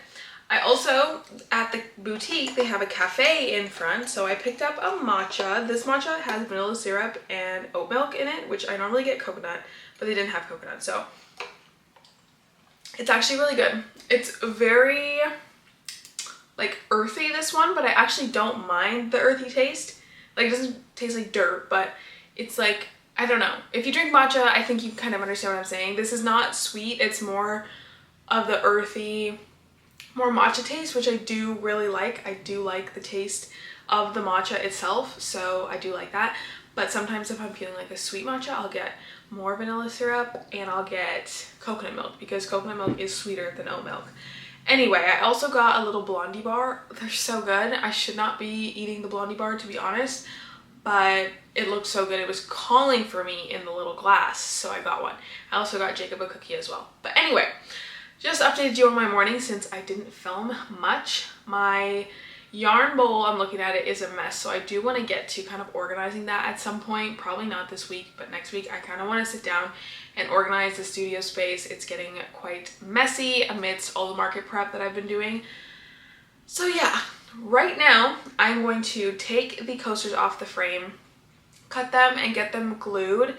I also, at the boutique, they have a cafe in front, so I picked up a matcha. This matcha has vanilla syrup and oat milk in it, which I normally get coconut, but they didn't have coconut, so it's actually really good. It's very like earthy, this one, but I actually don't mind the earthy taste. Like it doesn't taste like dirt, but it's like, I don't know. If you drink matcha, I think you kind of understand what I'm saying. This is not sweet. It's more of the earthy, more matcha taste, which I do really like. I do like the taste of the matcha itself, so I do like that. But sometimes if I'm feeling like a sweet matcha, I'll get more vanilla syrup and I'll get coconut milk because coconut milk is sweeter than oat milk. Anyway, I also got a little blondie bar. They're so good. I should not be eating the blondie bar, to be honest, but it looked so good. It was calling for me in the little glass, so I got one. I also got Jacob a cookie as well. But anyway, just updated you on my morning since I didn't film much. My yarn bowl, I'm looking at it, is a mess, so I do want to get to kind of organizing that at some point. Probably not this week, but next week I kind of want to sit down and organize the studio space. It's getting quite messy amidst all the market prep that I've been doing. So yeah, right now I'm going to take the coasters off the frame, cut them and get them glued,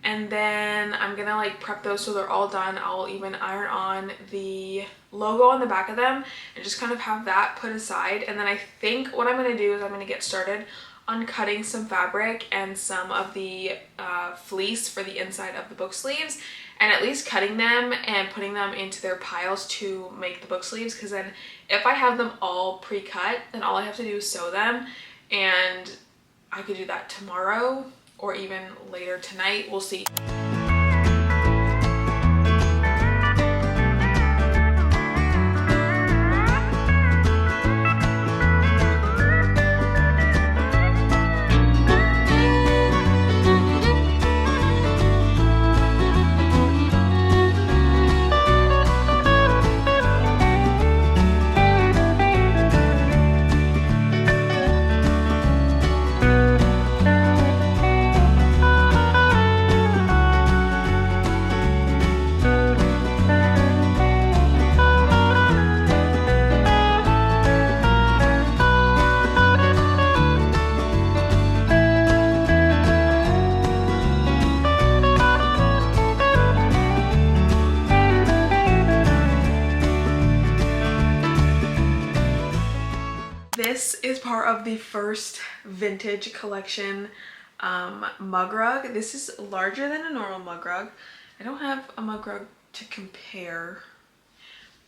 and then I'm gonna like prep those so they're all done. I'll even iron on the logo on the back of them and just kind of have that put aside. And then I think what I'm gonna do is I'm gonna get started on cutting some fabric and some of the fleece for the inside of the book sleeves, and at least cutting them and putting them into their piles to make the book sleeves, because then if I have them all pre-cut, then all I have to do is sew them, and I could do that tomorrow or even later tonight. We'll see. This is part of the first vintage collection mug rug. This is larger than a normal mug rug. I don't have a mug rug to compare,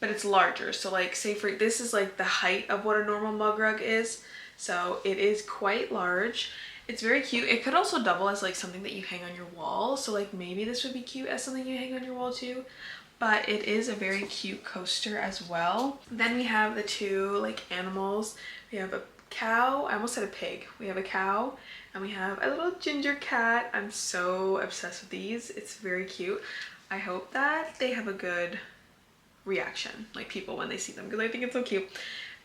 but it's larger. So like, say for this is like the height of what a normal mug rug is. So it is quite large. It's very cute. It could also double as like something that you hang on your wall. So like maybe this would be cute as something you hang on your wall too. But it is a very cute coaster as well. Then we have the two like animals. We have a cow, I almost said a pig. We have a cow and we have a little ginger cat. I'm so obsessed with these. It's very cute. I hope that they have a good reaction, like people when they see them, because I think it's so cute.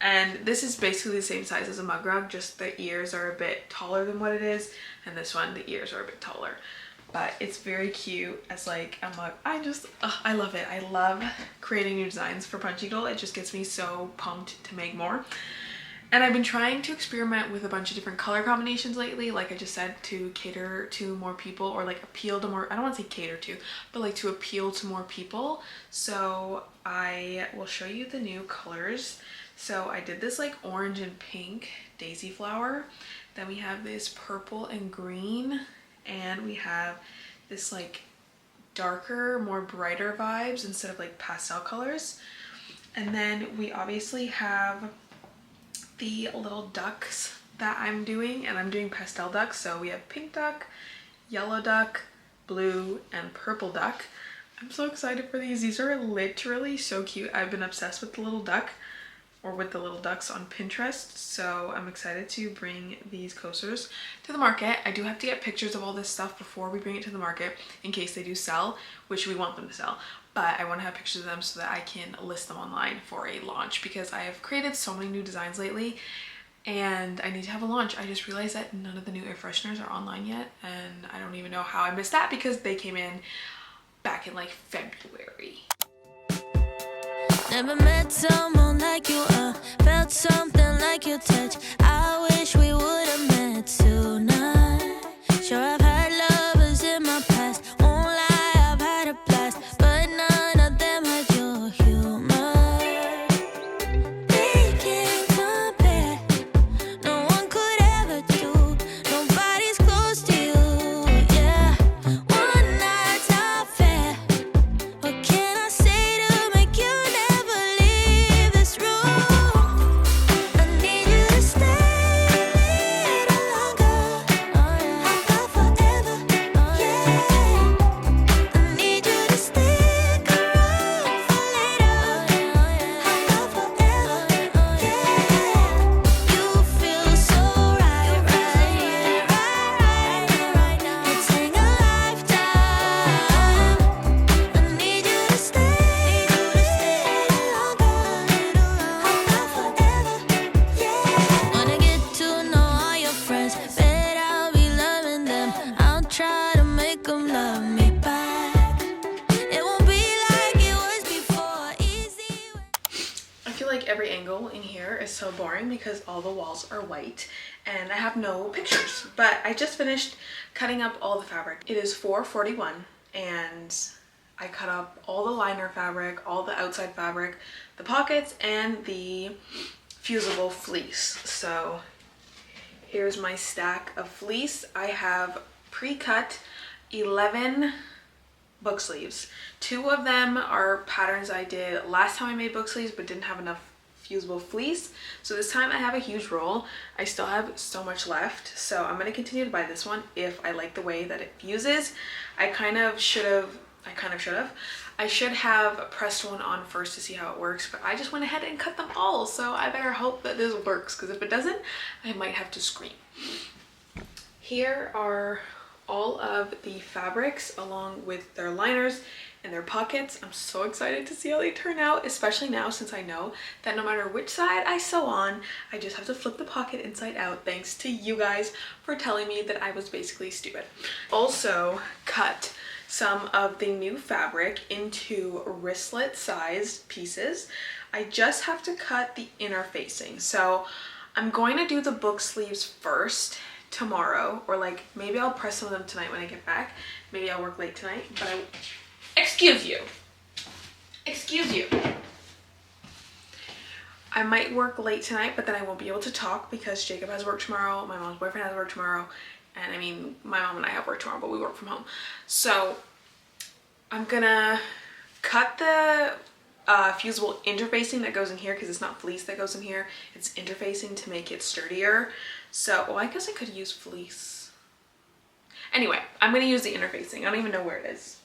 And this is basically the same size as a mug rug, just the ears are a bit taller than what it is, and this one, the ears are a bit taller. But it's very cute as like a mug. I love it. I love creating new designs for Punchy Doll. It just gets me so pumped to make more. And I've been trying to experiment with a bunch of different color combinations lately, like I just said, to cater to more people, or like appeal to more, I don't want to say cater to, but like to appeal to more people. So I will show you the new colors. So I did this like orange and pink daisy flower. Then we have this purple and green, and we have this like darker, more brighter vibes instead of like pastel colors. And then we obviously have the little ducks that I'm doing, and I'm doing pastel ducks. So we have pink duck, yellow duck, blue, and purple duck. I'm so excited for these. These are literally so cute. I've been obsessed with the little duck, or with the little ducks on Pinterest, so I'm excited to bring these coasters to the market. I do have to get pictures of all this stuff before we bring it to the market in case they do sell, which we want them to sell. But I want to have pictures of them so that I can list them online for a launch, because I have created so many new designs lately and I need to have a launch. I just realized that none of the new air fresheners are online yet, and I don't even know how I missed that because they came in back in like February. Never met someone like you, felt something like your touch. I wish we would have met tonight. Sure, I've had lovers in my past, won't lie, I've had a blast, but none of them had your humor. They can't compare, no one could ever do, nobody's close to you, yeah. One night's not fair, what can I say to make you never leave this room? I need you to stay. feel like every angle in here is so boring because all the walls are white and I have no pictures. But I just finished cutting up all the fabric. It is 4:41 and I cut up all the liner fabric, all the outside fabric, the pockets, and the fusible fleece. So here's my stack of fleece. I have pre-cut 11 book sleeves. 2 of them are patterns I did last time I made book sleeves but didn't have enough fusible fleece. So this time I have a huge roll. I still have so much left. So I'm going to continue to buy this one if I like the way that it fuses. I should have pressed one on first to see how it works, but I just went ahead and cut them all. So I better hope that this works, because if it doesn't, I might have to scream. Here are all of the fabrics along with their liners and their pockets. I'm so excited to see how they turn out, especially now since I know that no matter which side I sew on, I just have to flip the pocket inside out, thanks to you guys for telling me that I was basically stupid. Also cut some of the new fabric into wristlet sized pieces. I just have to cut the inner facing. So I'm going to do the book sleeves first tomorrow, or like maybe I'll press some of them tonight when I get back. Maybe I'll work late tonight, but excuse you. I might work late tonight, but then I won't be able to talk because Jacob has work tomorrow, my mom's boyfriend has work tomorrow, and I mean, my mom and I have work tomorrow, but we work from home. So I'm gonna cut the fusible interfacing that goes in here, because it's not fleece that goes in here, it's interfacing to make it sturdier. So, well, I guess I could use fleece. Anyway, I'm gonna use the interfacing. I don't even know where it is.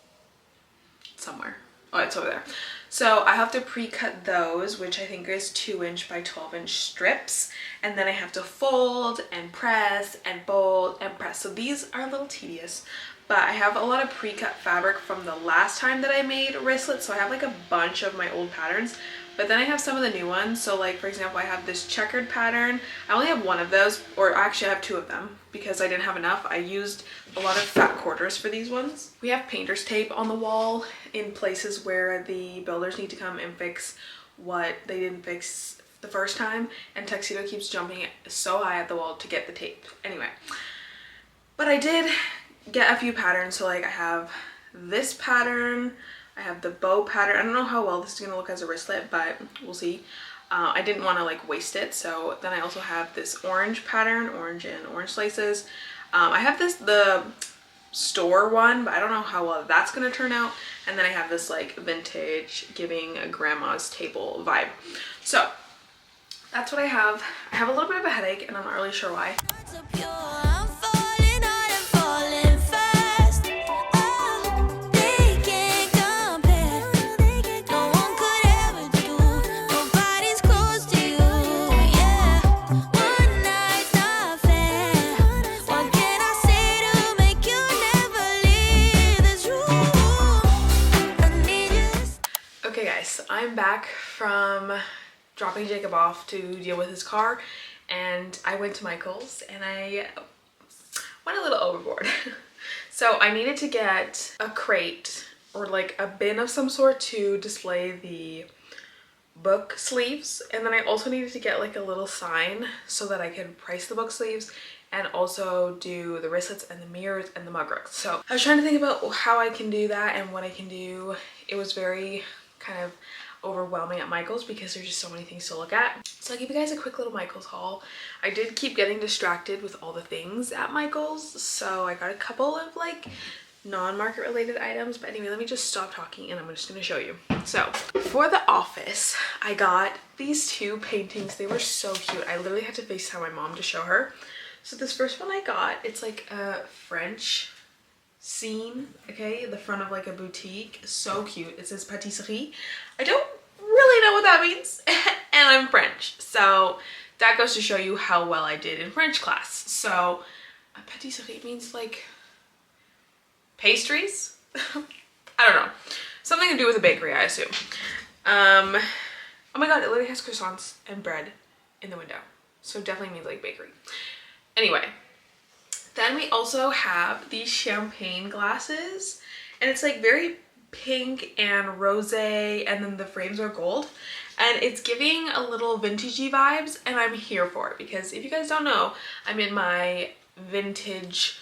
It's somewhere. Oh, it's over there. So I have to pre-cut those, which I think is 2" by 12" strips. And then I have to fold and press and fold and press. So these are a little tedious, but I have a lot of pre-cut fabric from the last time that I made wristlets. So I have like a bunch of my old patterns, but then I have some of the new ones. So like, for example, I have this checkered pattern. I only have one of those, or actually I have 2 of them because I didn't have enough. I used a lot of fat quarters for these ones. We have painter's tape on the wall in places where the builders need to come and fix what they didn't fix the first time, and Tuxedo keeps jumping so high at the wall to get the tape. Anyway, but I did get a few patterns. So like I have this pattern, I have the bow pattern. I don't know how well this is gonna look as a wristlet, but we'll see. I didn't want to like waste it. So then I also have this orange pattern, orange and orange slices. I have the store one, but I don't know how well that's gonna turn out. And then I have this like vintage, giving a grandma's table vibe. So that's what I have. I have a little bit of a headache and I'm not really sure why. Okay guys, I'm back from dropping Jacob off to deal with his car, and I went to Michael's and I went a little overboard. So I needed to get a crate or like a bin of some sort to display the book sleeves, and then I also needed to get like a little sign so that I could price the book sleeves and also do the wristlets and the mirrors and the mug rugs. So I was trying to think about how I can do that and what I can do. It was very kind of overwhelming at Michael's because there's just so many things to look at. So I'll give you guys a quick little Michael's haul. I did keep getting distracted with all the things at Michael's, so I got a couple of like non-market related items. But anyway, let me just stop talking and I'm just gonna show you. So for the office, I got these 2 paintings. They were so cute. I literally had to FaceTime my mom to show her. So this first one I got, it's like a French scene, okay, the front of like a boutique. So cute. It says patisserie. I don't really know what that means and I'm French, so that goes to show you how well I did in French class. So a patisserie means like pastries. I don't know, something to do with a bakery, I assume. Oh my god, it literally has croissants and bread in the window, so it definitely means like bakery. Anyway, then we also have these champagne glasses, and it's like very pink and rose, and then the frames are gold. and it's giving a little vintagey vibes, and I'm here for it because if you guys don't know, I'm in my vintage,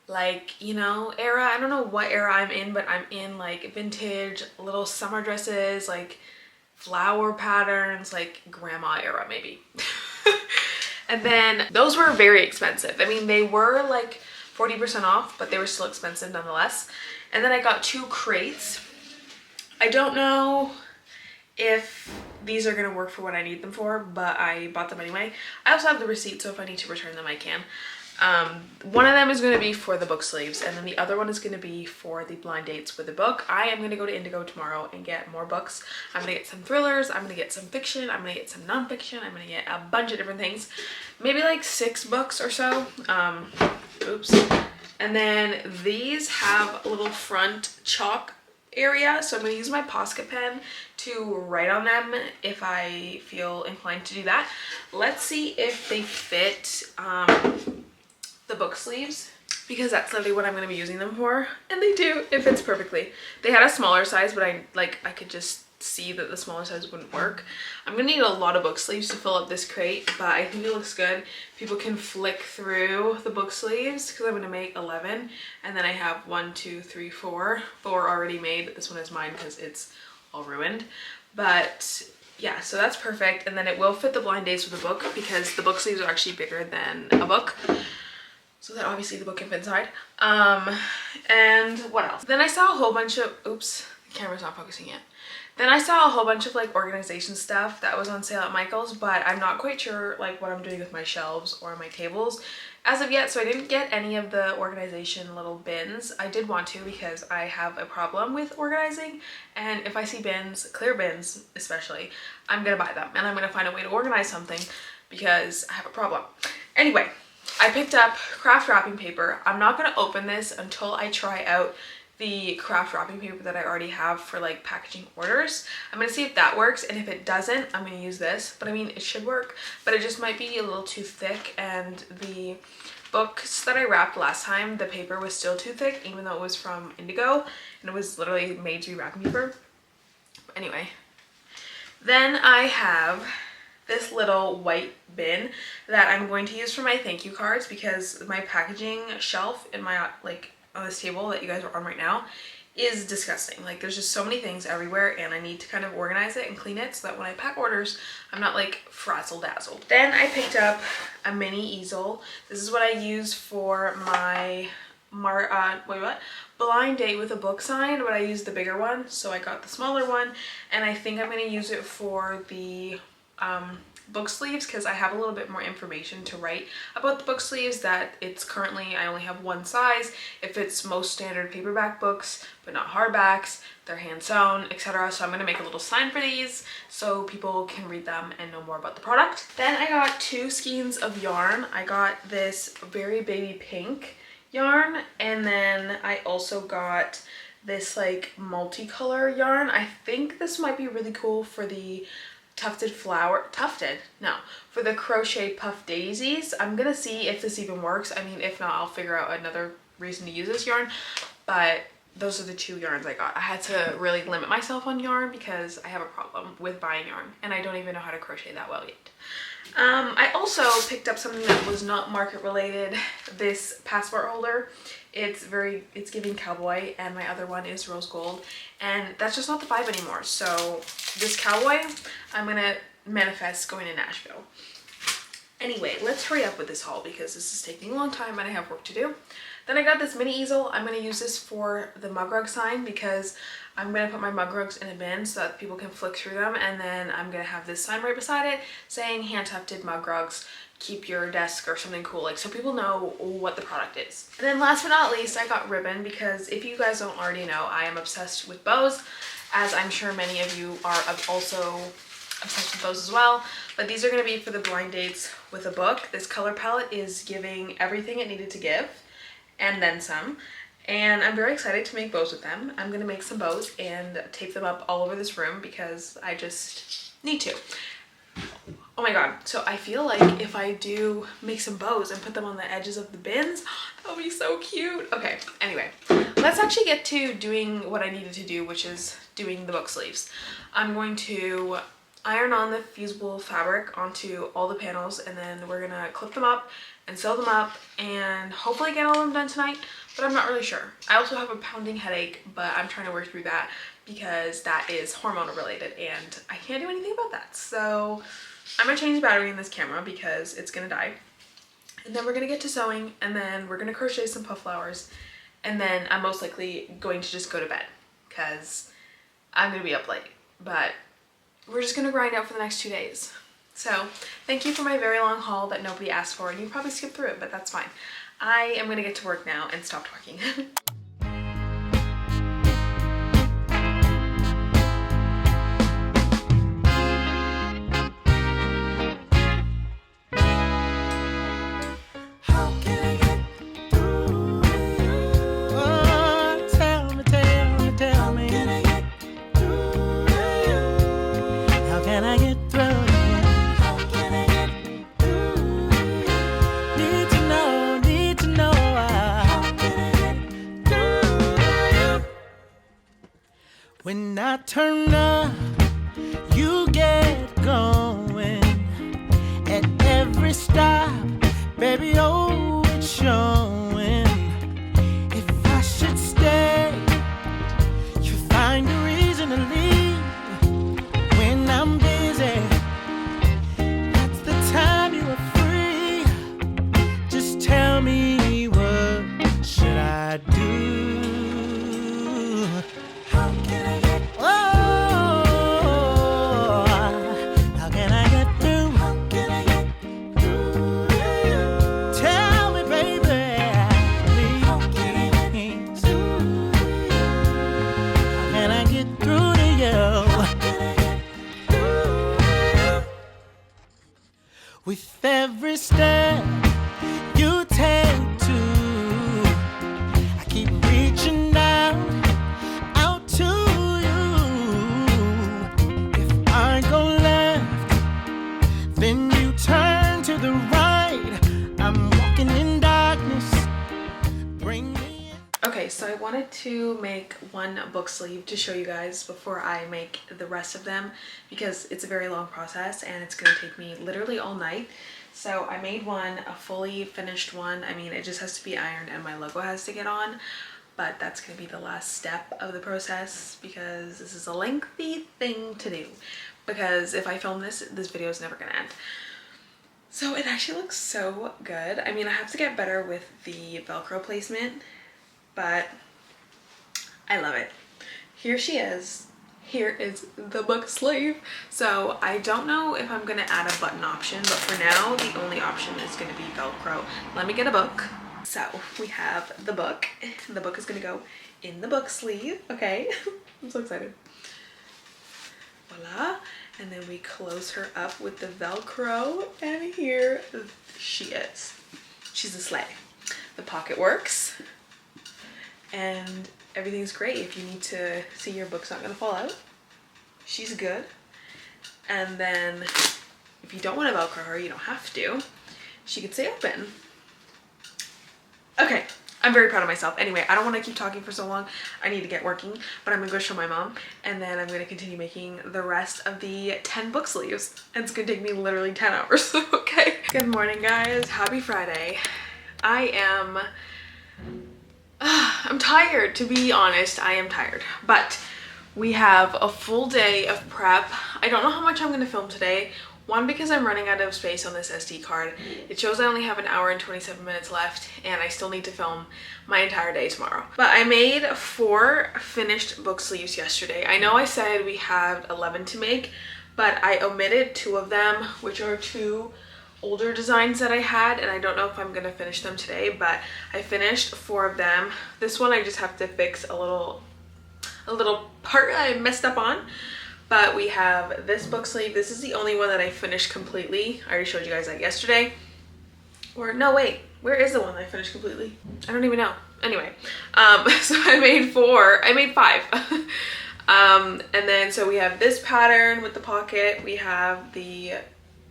like, you know, era. I don't know what era I'm in, but I'm in like vintage little summer dresses, like flower patterns, like grandma era maybe. And then those were very expensive. I mean, they were like 40% off, but they were still expensive nonetheless. And then I got 2 crates. I don't know if these are gonna work for what I need them for, but I bought them anyway. I also have the receipt, so if I need to return them, I can. One of them is going to be for the book sleeves, and then the other one is going to be for the blind dates with the book. I am going to go to Indigo tomorrow and get more books. I'm going to get some thrillers, I'm going to get some fiction, I'm going to get some non-fiction, I'm going to get a bunch of different things. Maybe like 6 books or so. Oops. And then these have a little front chalk area, so I'm going to use my Posca pen to write on them if I feel inclined to do that. Let's see if they fit the book sleeves, because that's literally what I'm going to be using them for, and they do. It fits perfectly. They had a smaller size, but I could just see that the smaller size wouldn't work. I'm going to need a lot of book sleeves to fill up this crate, but I think it looks good. People can flick through the book sleeves because I'm going to make 11, and then I have 1, 2, 3, 4 already made. This one is mine because it's all ruined, but yeah, so that's perfect. And then it will fit the blind dates with the book because the book sleeves are actually bigger than a book, so that obviously the book can fit inside. And what else? Then I saw a whole bunch of, oops, the camera's not focusing yet. Then I saw a whole bunch of like organization stuff that was on sale at Michael's, but I'm not quite sure like what I'm doing with my shelves or my tables as of yet, so I didn't get any of the organization little bins. I did want to because I have a problem with organizing, and if I see bins, clear bins especially, I'm gonna buy them and I'm gonna find a way to organize something because I have a problem. Anyway, I picked up craft wrapping paper. I'm not going to open this until I try out the craft wrapping paper that I already have for like packaging orders. I'm going to see if that works, and if it doesn't, I'm going to use this. But I mean, it should work, but it just might be a little too thick, and the books that I wrapped last time, the paper was still too thick, even though it was from Indigo, and it was literally made to be wrapping paper. But anyway, then I have this little white bin that I'm going to use for my thank you cards, because my packaging shelf in my like on this table that you guys are on right now is disgusting. Like, there's just so many things everywhere, and I need to kind of organize it and clean it so that when I pack orders, I'm not like frazzle dazzled. Then I picked up a mini easel. This is what I use for my blind date with a book sign, but I used the bigger one, so I got the smaller one, and I think I'm going to use it for the book sleeves because I have a little bit more information to write about the book sleeves. That it's currently, I only have one size. It fits most standard paperback books, but not hardbacks. They're hand sewn, etc. So I'm going to make a little sign for these so people can read them and know more about the product. Then I got 2 skeins of yarn. I got this very baby pink yarn, and then I also got this like multicolor yarn. I think this might be really cool for the for the crochet puff daisies. I'm gonna see if this even works. I mean, if not, I'll figure out another reason to use this yarn, but those are the 2 yarns I got. I had to really limit myself on yarn because I have a problem with buying yarn, and I don't even know how to crochet that well yet. I also picked up something that was not market related, this passport holder. It's giving cowboy, and my other one is rose gold, and that's just not the vibe anymore. So this cowboy, I'm gonna manifest going to Nashville. Anyway, let's hurry up with this haul because this is taking a long time and I have work to do. Then I got this mini easel. I'm going to use this for the mug rug sign because I'm going to put my mug rugs in a bin so that people can flick through them, and then I'm going to have this sign right beside it saying hand tufted mug rugs, keep your desk, or something cool, like so people know what the product is. And then last but not least, I got ribbon because if you guys don't already know, I am obsessed with bows, as I'm sure many of you are also obsessed with bows as well. But these are going to be for the blind dates with a book. This color palette is giving everything it needed to give and then some, and I'm very excited to make bows with them. I'm going to make some bows and tape them up all over this room because I just need to. Oh my god, so I feel like if I do make some bows and put them on the edges of the bins, that'll be so cute. Okay, anyway, let's actually get to doing what I needed to do, which is doing the book sleeves. I'm going to iron on the fusible fabric onto all the panels, and then we're gonna clip them up and sew them up and hopefully get all of them done tonight, but I'm not really sure. I also have a pounding headache, but I'm trying to work through that because that is hormonal related and I can't do anything about that. So I'm gonna change the battery in this camera because it's gonna die. And then we're gonna get to sewing, and then we're gonna crochet some puff flowers, and then I'm most likely going to just go to bed because I'm gonna be up late. But we're just gonna grind out for the next 2 days. So thank you for my very long haul that nobody asked for, and you probably skipped through it, but that's fine. I am gonna get to work now and stop talking. When I turn up, you get going. At every stop, baby, oh, it's showing. If I should stay, you find a reason to leave. When I'm busy, that's the time you are free. Just tell me, what should I do? With every step you take to, I keep reaching out to you. If I go left, then you turn to the right. I'm walking in darkness. Bring me in. Okay, so I wanted to make one book sleeve to show you guys before I make the rest of them because it's a very long process and it's going to take me literally all night. So I made one, a fully finished one. I mean, it just has to be ironed and my logo has to get on, but that's going to be the last step of the process because this is a lengthy thing to do, because if I film this video is never going to end. So it actually looks so good. I mean, I have to get better with the Velcro placement, but I love it. Here she is. Here is the book sleeve. So I don't know if I'm gonna add a button option, but for now the only option is gonna be Velcro. Let me get a book. So we have the book. The book is gonna go in the book sleeve. Okay, I'm so excited. Voila. And then we close her up with the Velcro, and here she is. She's a sleigh. The pocket works. And everything's great. If you need to see your book's not gonna fall out, she's good. And then if you don't want to Velcro her, you don't have to. She could stay open. Okay, I'm very proud of myself. Anyway, I don't want to keep talking for so long. I need to get working, but I'm gonna go show my mom, and then I'm gonna continue making the rest of the 10 book sleeves. And it's gonna take me literally 10 hours. Okay. Good morning, guys. Happy Friday. I'm tired, to be honest. I am tired, but we have a full day of prep. I don't know how much I'm going to film today. One, because I'm running out of space on this SD card. It shows I only have an hour and 27 minutes left, and I still need to film my entire day tomorrow. But I made 4 finished book sleeves yesterday. I know I said we had 11 to make, but I omitted 2 of them, which are 2 older designs that I had, and I don't know if I'm gonna finish them today, but I finished 4 of them. This one I just have to fix a little part I messed up on, but we have this book sleeve. This is the only one that I finished completely. I already showed you guys that yesterday. Or no, wait, where is the one I finished completely? I don't even know. Anyway, so I made 5. And then so we have this pattern with the pocket, we have the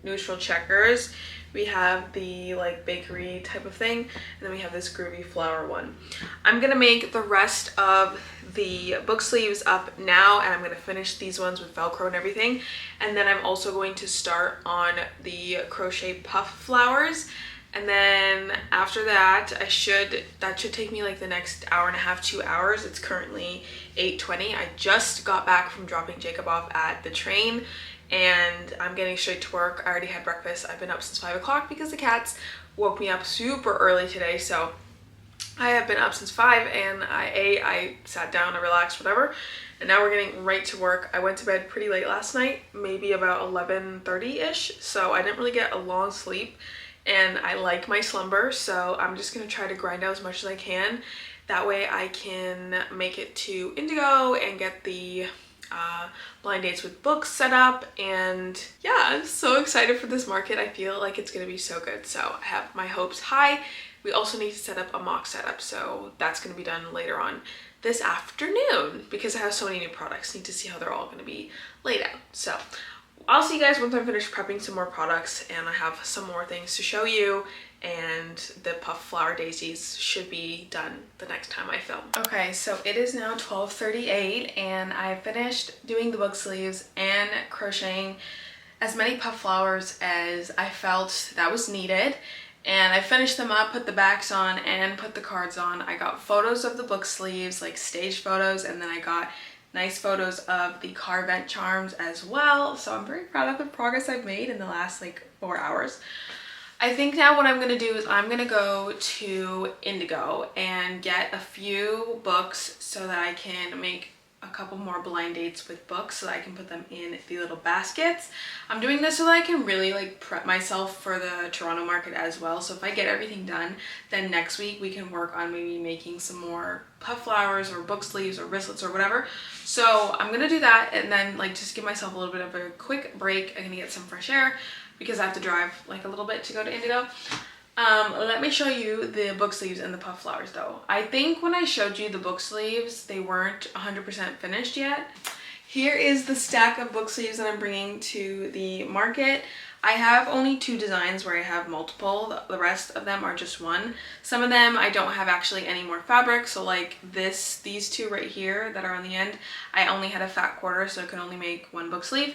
neutral checkers, We have the like bakery type of thing, and then we have this groovy flower one. I'm gonna make the rest of the book sleeves up now, and I'm gonna finish these ones with Velcro and everything. And then I'm also going to start on the crochet puff flowers. And then after that, that should take me like the next hour and a half, 2 hours. It's currently 8:20. I just got back from dropping Jacob off at the train, and I'm getting straight to work. I already had breakfast. I've been up since 5 o'clock because the cats woke me up super early today. So I have been up since 5, and I sat down, I relaxed, whatever. And now we're getting right to work. I went to bed pretty late last night, maybe about 11:30-ish. So I didn't really get a long sleep. And I like my slumber, so I'm just gonna try to grind out as much as I can. That way I can make it to Indigo and get the blind dates with books set up. And yeah, I'm so excited for this market. I feel like it's gonna be so good, so I have my hopes high. We also need to set up a mock setup, so that's gonna be done later on this afternoon because I have so many new products. Need to see how they're all gonna be laid out. So I'll see you guys once I'm finished prepping some more products and I have some more things to show you, and the puff flower daisies should be done the next time I film. Okay, so it is now 12:38 and I finished doing the book sleeves and crocheting as many puff flowers as I felt that was needed. And I finished them up, put the backs on, and put the cards on. I got photos of the book sleeves, like staged photos, and then I got nice photos of the car vent charms as well. So I'm very proud of the progress I've made in the last like 4 hours. I think now what I'm gonna do is I'm gonna go to Indigo and get a few books so that I can make a couple more blind dates with books so that I can put them in the little baskets. I'm doing this so that I can really like prep myself for the Toronto market as well. So if I get everything done, then next week we can work on maybe making some more puff flowers or book sleeves or wristlets or whatever. So I'm gonna do that and then like just give myself a little bit of a quick break. I'm gonna get some fresh air because I have to drive like a little bit to go to Indigo. Let me show you the book sleeves and the puff flowers though. I think when I showed you the book sleeves, they weren't 100% finished yet. Here is the stack of book sleeves that I'm bringing to the market. I have only 2 designs where I have multiple. The rest of them are just one. Some of them I don't have actually any more fabric. So like these 2 right here that are on the end, I only had a fat quarter, so I could only make 1 book sleeve.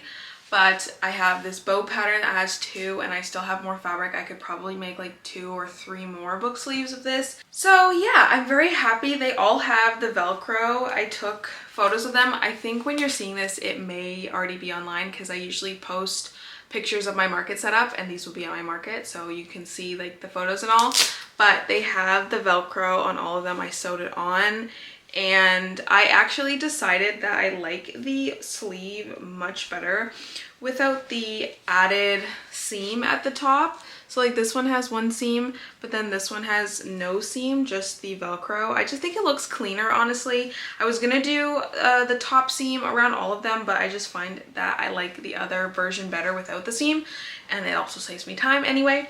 But I have this bow pattern that has 2 and I still have more fabric. I could probably make like 2 or 3 more book sleeves of this. So yeah, I'm very happy. They all have the Velcro. I took photos of them. I think when you're seeing this, it may already be online because I usually post pictures of my market setup and these will be on my market so you can see like the photos and all. But they have the Velcro on all of them. I sewed it on. And I actually decided that I like the sleeve much better without the added seam at the top. So like this one has 1 seam, but then this one has no seam, just the Velcro. I just think it looks cleaner, honestly. I was gonna do the top seam around all of them, but I just find that I like the other version better without the seam, and it also saves me time anyway.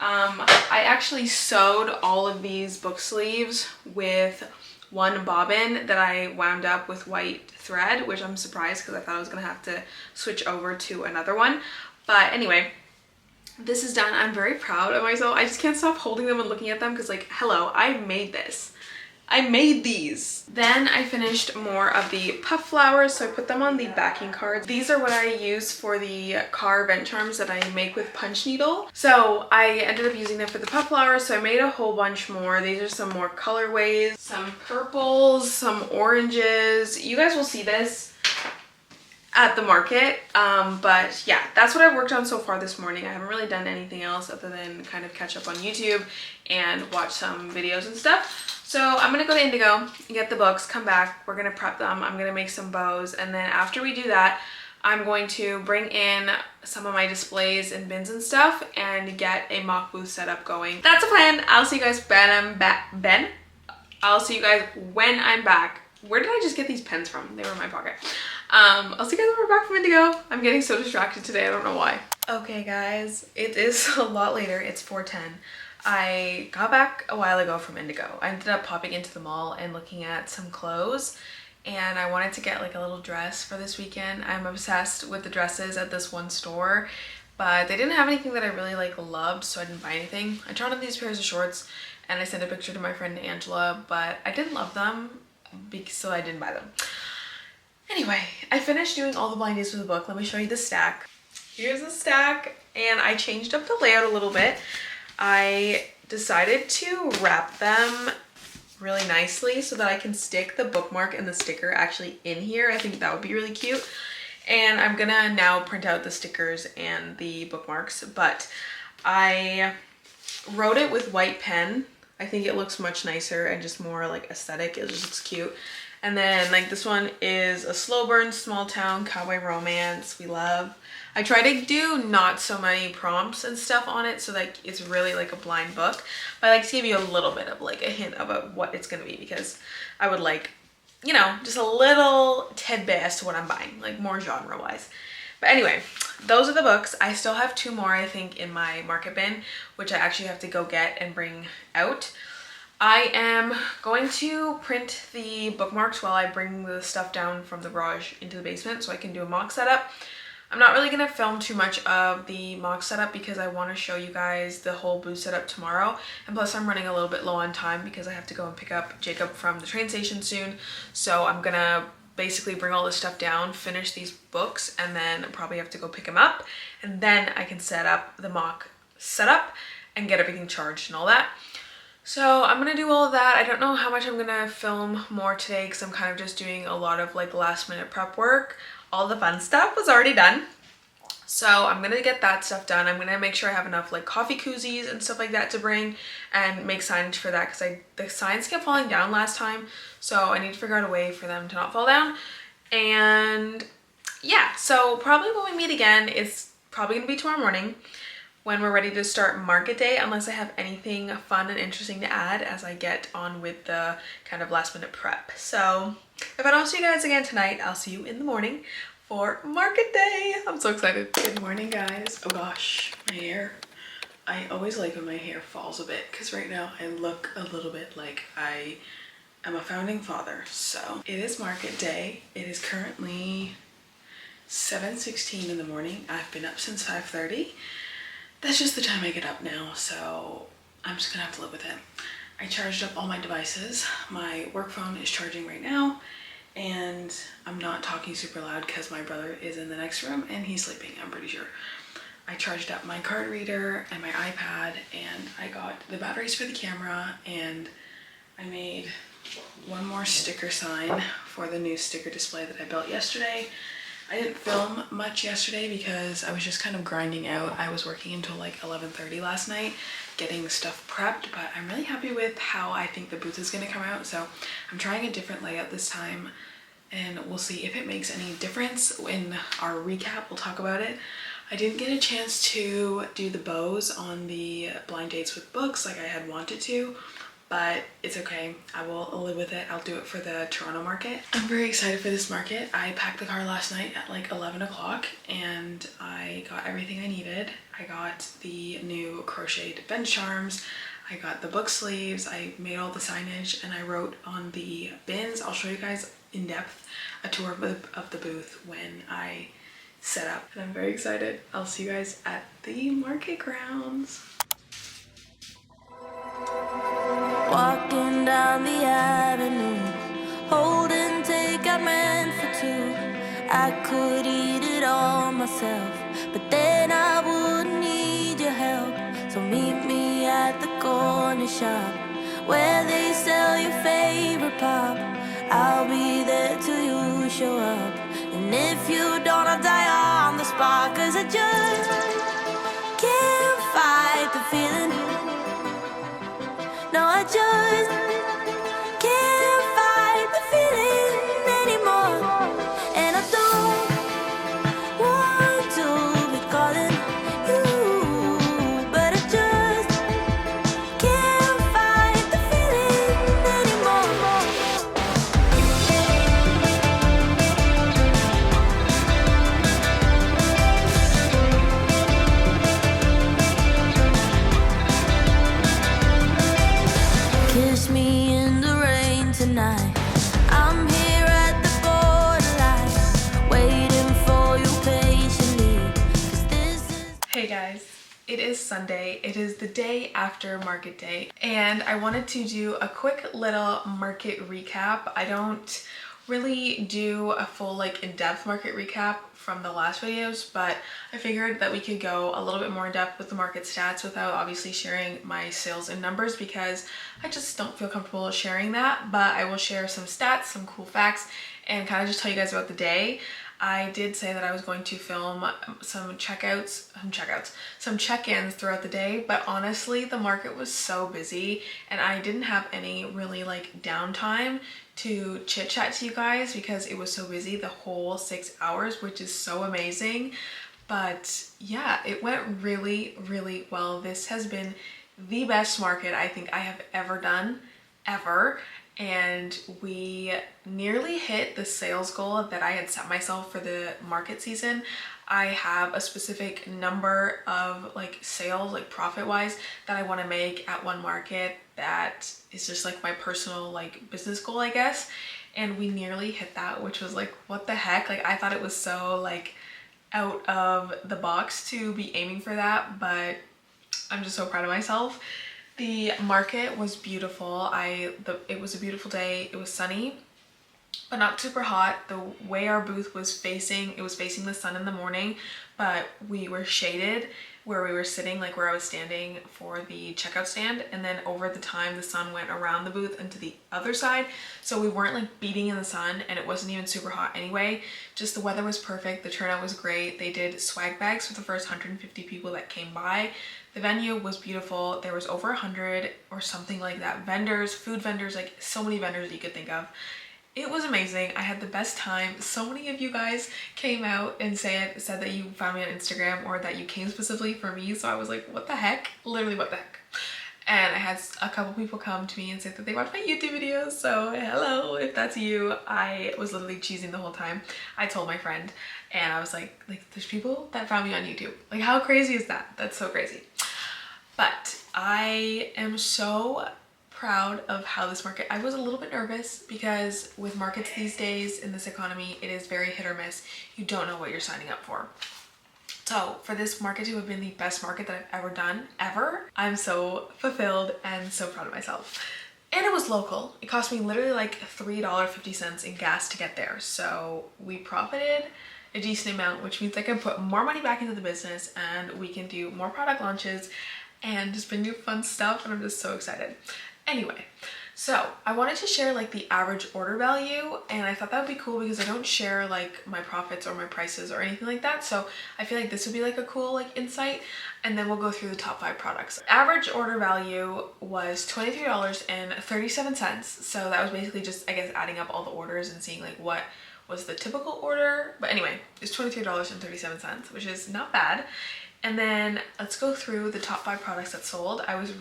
I actually sewed all of these book sleeves with 1 bobbin that I wound up with white thread, which I'm surprised because I thought I was gonna have to switch over to another one. But anyway, this is done. I'm very proud of myself. I just can't stop holding them and looking at them because like, hello, I made this. I made these. Then I finished more of the puff flowers, so I put them on the backing cards. These are what I use for the car vent charms that I make with punch needle. So I ended up using them for the puff flowers, so I made a whole bunch more. These are some more colorways, some purples, some oranges. You guys will see this at the market, but yeah, that's what I've worked on so far this morning. I haven't really done anything else other than kind of catch up on YouTube and watch some videos and stuff. So I'm gonna go to Indigo, get the books, come back, we're gonna prep them, I'm gonna make some bows, and then after we do that, I'm going to bring in some of my displays and bins and stuff and get a mock booth setup going. That's a plan. I'll see you guys when I'm back. I'll see you guys when I'm back. Where did I just get these pens from? They were in my pocket. I'll see you guys when we're back from Indigo. I'm getting so distracted today, I don't know why. Okay guys, it is a lot later, it's 4:10. I got back a while ago from Indigo. I ended up popping into the mall and looking at some clothes, and I wanted to get like a little dress for this weekend. I'm obsessed with the dresses at this one store. but they didn't have anything that I really like loved, so I didn't buy anything. I tried on these pairs of shorts and I sent a picture to my friend Angela, but I didn't love them, so I didn't buy them. Anyway, I finished doing all the blind dates with the book. Let me show you the stack. Here's the stack, and I changed up the layout a little bit. I decided to wrap them really nicely so that I can stick the bookmark and the sticker actually in here. I think that would be really cute. And I'm gonna now print out the stickers and the bookmarks, but I wrote it with white pen. I think it looks much nicer and just more like aesthetic. It just looks cute. And then like this one is a slow burn, small town, cowboy romance. We love. I try to do not so many prompts and stuff on it so that it's really like a blind book. But I like to give you a little bit of like a hint about what it's gonna be, because I would like, you know, just a little tidbit as to what I'm buying, like more genre wise. But anyway, those are the books. I still have 2 more, I think, in my market bin, which I actually have to go get and bring out. I am going to print the bookmarks while I bring the stuff down from the garage into the basement so I can do a mock setup. I'm not really going to film too much of the mock setup because I want to show you guys the whole booth setup tomorrow. And plus I'm running a little bit low on time because I have to go and pick up Jacob from the train station soon. So I'm going to basically bring all this stuff down, finish these books, and then probably have to go pick him up. And then I can set up the mock setup and get everything charged and all that. So I'm gonna do all of that. I don't know how much I'm gonna film more today because I'm kind of just doing a lot of like last minute prep work. All the fun stuff was already done. So I'm gonna get that stuff done. I'm gonna make sure I have enough like coffee koozies and stuff like that to bring and make signage for that because the signs kept falling down last time. So I need to figure out a way for them to not fall down. And yeah, so probably when we meet again, it's probably gonna be tomorrow morning when we're ready to start market day, unless I have anything fun and interesting to add as I get on with the kind of last minute prep. So if I don't see you guys again tonight, I'll see you in the morning for market day. I'm so excited. Good morning, guys. Oh gosh, my hair. I always like when my hair falls a bit because right now I look a little bit like I am a founding father. So it is market day. It is currently 7:16 in the morning. I've been up since 5:30. That's just the time I get up now, so I'm just gonna have to live with it. I charged up all my devices. My work phone is charging right now, and I'm not talking super loud because my brother is in the next room and he's sleeping, I'm pretty sure. I charged up my card reader and my iPad, and I got the batteries for the camera, and I made one more sticker sign for the new sticker display that I built yesterday. I didn't film much yesterday because I was just kind of grinding out. I was working until like 11:30 last night getting stuff prepped, but I'm really happy with how I think the booth is going to come out. So I'm trying a different layout this time, and we'll see if it makes any difference. In our recap, we'll talk about it. I didn't get a chance to do the bows on the blind dates with books like I had wanted to, but it's okay. I will live with it. I'll do it for the Toronto market. I'm very excited for this market. I packed the car last night at like 11 o'clock and I got everything I needed. I got the new crocheted bench charms. I got the book sleeves. I made all the signage and I wrote on the bins. I'll show you guys in depth a tour of the booth when I set up. And I'm very excited. I'll see you guys at the market grounds. Walking down the avenue, holding take I meant for 2. I could eat it all myself, but then I wouldn't need your help. So meet me at the corner shop where they sell your favorite pop. I'll be there till you show up, and if you don't, I'll die on the spot. 'Cause I just can't fight the feeling. No, I just can't fight the feeling anymore. And I don't want to be calling you, but I just can't fight the feeling anymore. Hey guys, it is Sunday. It is the day after market day, and I wanted to do a quick little market recap. I don't really do a full like in-depth market recap from the last videos, but I figured that we could go a little bit more in depth with the market stats without obviously sharing my sales and numbers, because I just don't feel comfortable sharing that. But I will share some stats, some cool facts, and kind of just tell you guys about the day. I did say that I was going to film some check-ins throughout the day, but honestly the market was so busy and I didn't have any really like downtime to chit chat to you guys because it was so busy the whole 6 hours, which is so amazing. But yeah, it went really, really well. This has been the best market I think I have ever done, ever. And we nearly hit the sales goal that I had set myself for the market season. I have a specific number of like sales, like profit wise, that I want to make at one market that is just like my personal like business goal, I guess. And we nearly hit that, which was like, what the heck? Like I thought it was so like out of the box to be aiming for that, but I'm just so proud of myself. The market was beautiful. It was a beautiful day. It was sunny, but not super hot. The way our booth was facing, it was facing the sun in the morning, but we were shaded where we were sitting, like where I was standing for the checkout stand. And then over the time, the sun went around the booth and to the other side. So we weren't like beating in the sun, and it wasn't even super hot anyway. Just the weather was perfect. The turnout was great. They did swag bags for the first 150 people that came by. The venue was beautiful. There was over 100 or something like that. Vendors, food vendors, like so many vendors that you could think of. It was amazing. I had the best time. So many of you guys came out and said that you found me on Instagram or that you came specifically for me. So I was like, what the heck? Literally, what the heck? And I had a couple people come to me and say that they watch my YouTube videos. So hello, if that's you. I was literally cheesing the whole time. I told my friend and I was like there's people that found me on YouTube. Like how crazy is that? That's so crazy. But I am so proud of how this market, I was a little bit nervous because with markets these days in this economy, it is very hit or miss. You don't know what you're signing up for. So for this market to have been the best market that I've ever done, ever, I'm so fulfilled and so proud of myself. And it was local. It cost me literally like $3.50 in gas to get there. So we profited a decent amount, which means I can put more money back into the business and we can do more product launches and just bring you fun stuff, and I'm just so excited. Anyway, so I wanted to share like the average order value, and I thought that would be cool because I don't share like my profits or my prices or anything like that. So I feel like this would be like a cool like insight, and then we'll go through the top 5 products. Average order value was $23.37. So that was basically just, I guess, adding up all the orders and seeing like what was the typical order. But anyway, it's $23.37, which is not bad. And then let's go through the top 5 products that sold. I was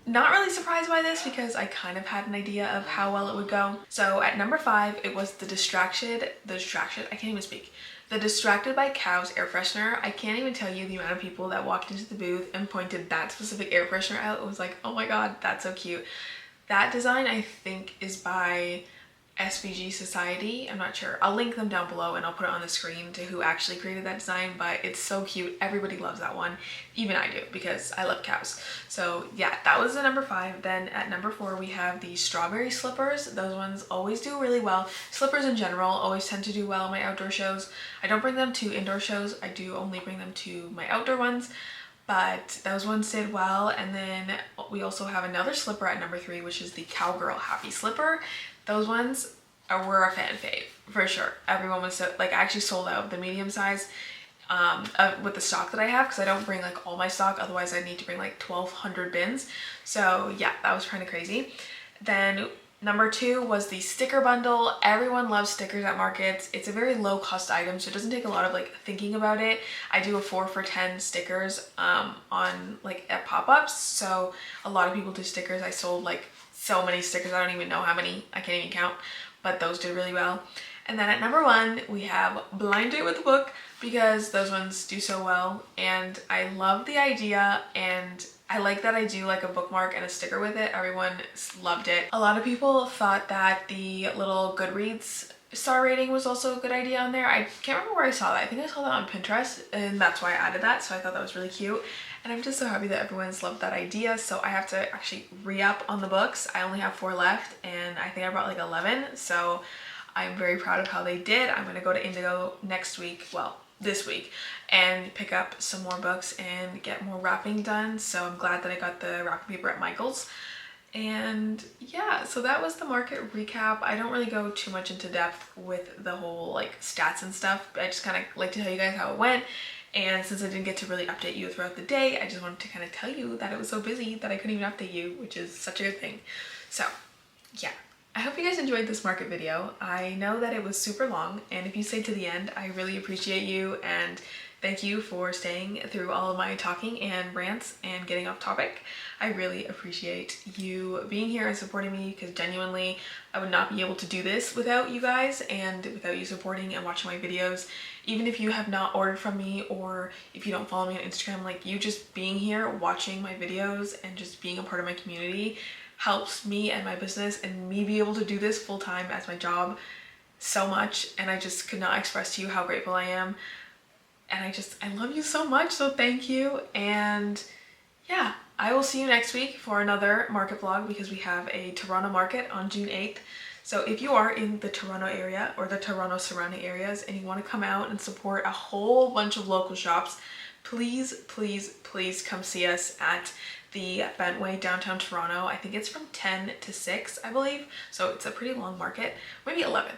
not really surprised by this because I kind of had an idea of how well it would go. So at number 5, it was the Distracted by Cows air freshener. I can't even tell you the amount of people that walked into the booth and pointed that specific air freshener out. It was like, oh my god, that's so cute. That design I think is by SVG Society. I'm not sure. I'll link them down below and I'll put it on the screen to who actually created that design, but it's so cute. Everybody loves that one. Even I do because I love cows. So yeah, that was the number 5. Then at number 4, we have the strawberry slippers. Those ones always do really well. Slippers in general always tend to do well in my outdoor shows. I don't bring them to indoor shows. I do only bring them to my outdoor ones. But those ones did well. And then we also have another slipper at number 3, which is the Cowgirl Happy Slipper. Those ones were a fan fave for sure. Everyone was so, like, I actually sold out the medium size with the stock that I have because I don't bring like all my stock, otherwise I need to bring like 1,200 bins. So yeah, that was kind of crazy. Then number 2 was the sticker bundle. Everyone loves stickers at markets. It's a very low cost item, so it doesn't take a lot of like thinking about it. I do a 4 for 10 stickers on like at pop-ups, so a lot of people do stickers. I sold like so many stickers, I don't even know how many, I can't even count, but those did really well. And then at number 1, we have Blind Date with a Book because those ones do so well, and I love the idea, and I like that I do like a bookmark and a sticker with it. Everyone loved it. A lot of people thought that the little Goodreads star rating was also a good idea on there. I can't remember where I saw that. I think I saw that on Pinterest, and that's why I added that, so I thought that was really cute. And I'm just so happy that everyone's loved that idea. So I have to actually re-up on the books. I only have 4 left, and I think I brought like 11, so I'm very proud of how they did. I'm gonna go to Indigo next week, well, this week, and pick up some more books and get more wrapping done. So I'm glad that I got the wrapping paper at Michael's. And yeah, so that was the market recap. I don't really go too much into depth with the whole like stats and stuff. I just kind of like to tell you guys how it went. And since I didn't get to really update you throughout the day, I just wanted to kind of tell you that it was so busy that I couldn't even update you, which is such a good thing. So yeah, I hope you guys enjoyed this market video. I know that it was super long, and if you stayed to the end, I really appreciate you, and thank you for staying through all of my talking and rants and getting off topic. I really appreciate you being here and supporting me, because genuinely I would not be able to do this without you guys and without you supporting and watching my videos. Even if you have not ordered from me, or if you don't follow me on Instagram, like you just being here, watching my videos and just being a part of my community helps me and my business and me be able to do this full time as my job so much. And I just could not express to you how grateful I am. And I love you so much, so thank you. And yeah, I will see you next week for another market vlog, because we have a Toronto market on June 8th. So if you are in the Toronto area or the Toronto surrounding areas and you want to come out and support a whole bunch of local shops, please, please, please come see us at the Bentway downtown Toronto. I think it's from 10 to 6, I believe. So it's a pretty long market, maybe 11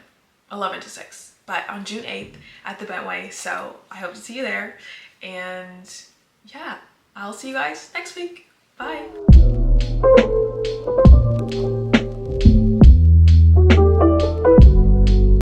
to 6, but on June 8th at the Bentway. So I hope to see you there. And yeah, I'll see you guys next week. Bye.